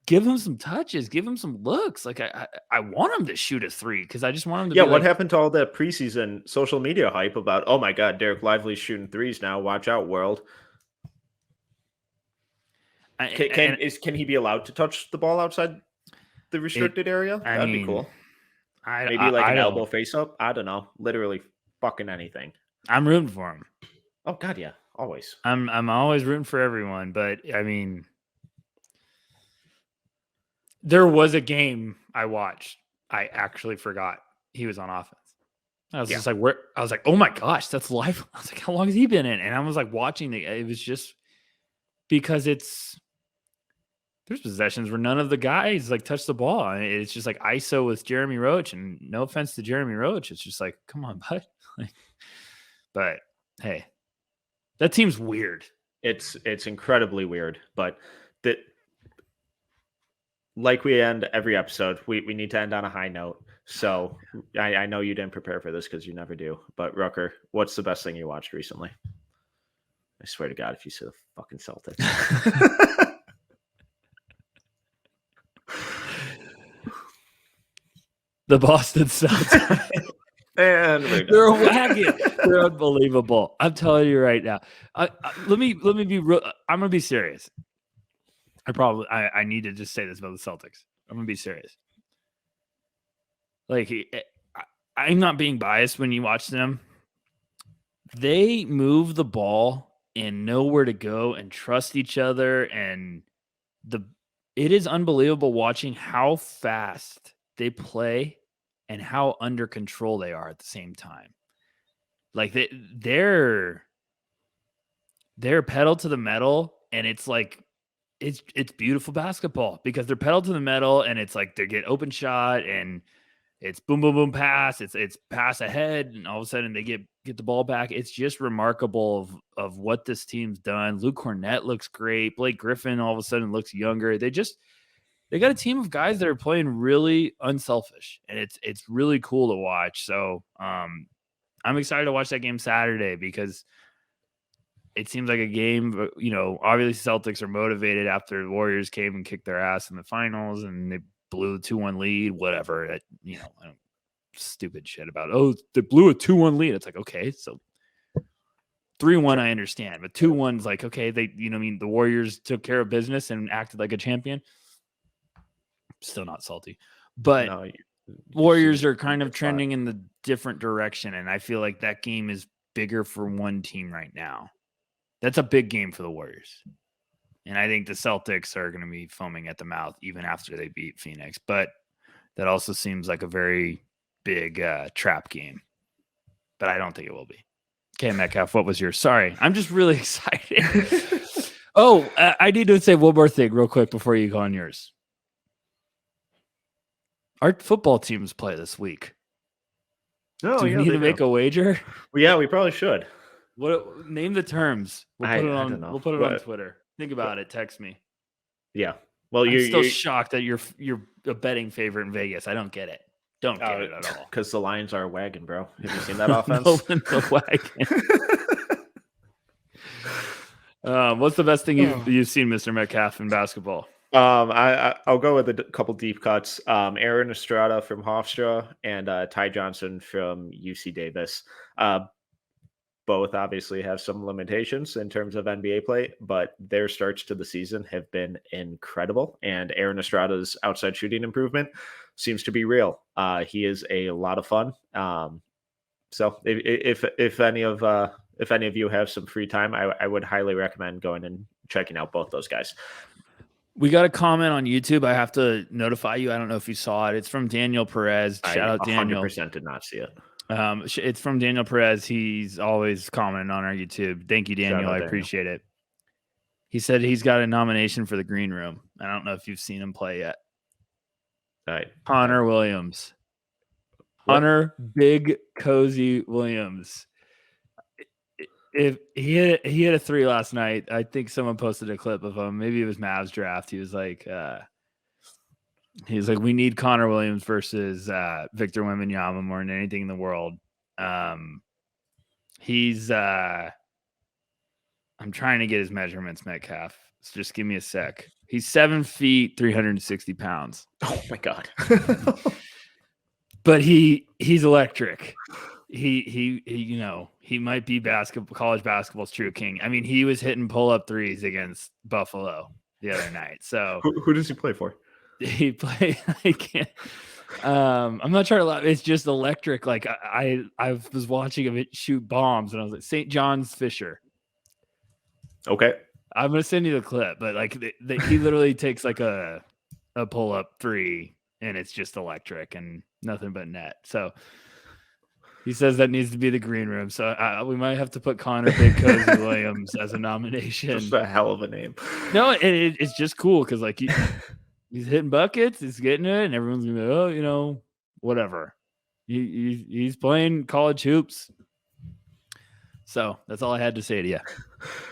give him some touches, give him some looks. Like I want him to shoot a three, because I just want him to. Yeah, be what like, happened to all that preseason social media hype about, oh my God, Derek Lively's shooting threes now, watch out, world? Can he be allowed to touch the ball outside the restricted area? That'd be cool. Maybe like an elbow face up. I don't know. Literally fucking anything. I'm rooting for him. Oh God, yeah, always. I'm always rooting for everyone, but I mean, there was a game I watched. I actually forgot he was on offense. I was just like, where? I was like, oh my gosh, that's live. I was like, how long has he been in? And I was like watching it. It was just because there's possessions where none of the guys like touch the ball. And it's just like ISO with Jeremy Roach. And no offense to Jeremy Roach, it's just like, come on, bud. But hey, that team's weird. It's incredibly weird, but that, like we end every episode, we need to end on a high note. So I know you didn't prepare for this because you never do. But Rucker, what's the best thing you watched recently? I swear to God, if you see the fucking Celtics. The Boston Celtics. And they're a wagon. They're unbelievable. I'm telling you right now. Let me be real. I'm gonna be serious. I need to just say this about the Celtics. I'm gonna be serious. Like, I'm not being biased when you watch them. They move the ball and know where to go and trust each other, and it is unbelievable watching how fast they play and how under control they are at the same time. Like they're pedal to the metal, and it's like it's beautiful basketball because they're pedal to the metal, and it's like they get open shot and it's boom boom boom pass, it's pass ahead, and all of a sudden they get the ball back. It's just remarkable of what this team's done. Luke Cornett looks great. Blake Griffin all of a sudden looks younger. They got a team of guys that are playing really unselfish, and it's really cool to watch. So I'm excited to watch that game Saturday because it seems like a game, you know, obviously Celtics are motivated after the Warriors came and kicked their ass in the finals and they blew the 2-1 lead, whatever. You know, stupid shit about, they blew a 2-1 lead. It's like, okay, so 3-1 I understand, but 2-1's like, okay, they, you know, I mean, the Warriors took care of business and acted like a champion. Still not salty, but no, Warriors are kind of trending in the different direction, and I feel like that game is bigger for one team right now. That's a big game for the Warriors, and I think the Celtics are going to be foaming at the mouth even after they beat Phoenix, but that also seems like a very big trap game, but I don't think it will be. Okay, Metcalf, what was yours? Sorry, I'm just really excited. I need to say one more thing real quick before you go on yours. Our football teams play this week. Oh, do we need to make a wager? Well, yeah, we probably should. What? Name the terms. We'll put it on. I don't know. We'll put it on Twitter. Think about it. Text me. Yeah. Well, I'm still shocked that you're a betting favorite in Vegas. I don't get it. Don't get it at all. Because the Lions are a wagon, bro. Have you seen that offense? The wagon. What's the best thing you've seen, Mr. Metcalf, in basketball? I'll go with a couple deep cuts. Aaron Estrada from Hofstra and Ty Johnson from UC Davis. Both obviously have some limitations in terms of NBA play, but their starts to the season have been incredible. And Aaron Estrada's outside shooting improvement seems to be real. He is a lot of fun. So if any of you have some free time, I would highly recommend going and checking out both those guys. We got a comment on YouTube. I have to notify you. I don't know if you saw it. It's from Daniel Perez. Shout out Daniel. 100% did not see it. It's from Daniel Perez. He's always commenting on our YouTube. Thank you, Daniel. I appreciate it. He said he's got a nomination for the Green Room. I don't know if you've seen him play yet. Right. Hunter Williams. What? Hunter Big Cozy Williams. If he hit a 3 last night, I think someone posted a clip of him. Maybe it was Mavs draft. He was like, we need Connor Williams versus Victor Wembanyama more than anything in the world. I'm trying to get his measurements, Metcalf. So just give me a sec. He's 7 feet, 360 pounds. Oh my God. But he's electric. He might be college basketball's true king. I mean, he was hitting pull-up threes against Buffalo the other night. So who does he play for? He played. I'm not trying to laugh. It's just electric. Like I was watching him shoot bombs, and I was like, St. John's Fisher. Okay. I'm gonna send you the clip, but like he literally takes like a pull up three, and it's just electric and nothing but net. So he says that needs to be the green room. So we might have to put Connor Big Cozy Williams as a nomination. Just a hell of a name. No, it's just cool because like he's hitting buckets, he's getting it, and everyone's gonna be, oh, you know, whatever. He's playing college hoops. So that's all I had to say to you.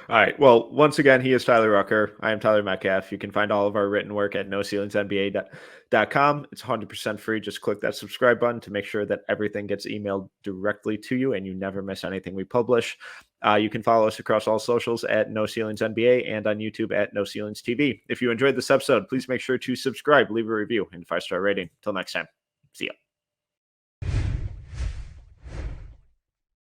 All right. Well, once again, he is Tyler Rucker. I am Tyler Metcalf. You can find all of our written work at NoCeilingsNBA.com. It's 100% free. Just click that subscribe button to make sure that everything gets emailed directly to you and you never miss anything we publish. You can follow us across all socials at NoCeilingsNBA and on YouTube at NoCeilingsTV. If you enjoyed this episode, please make sure to subscribe, leave a review, and 5-star rating. Until next time, see ya.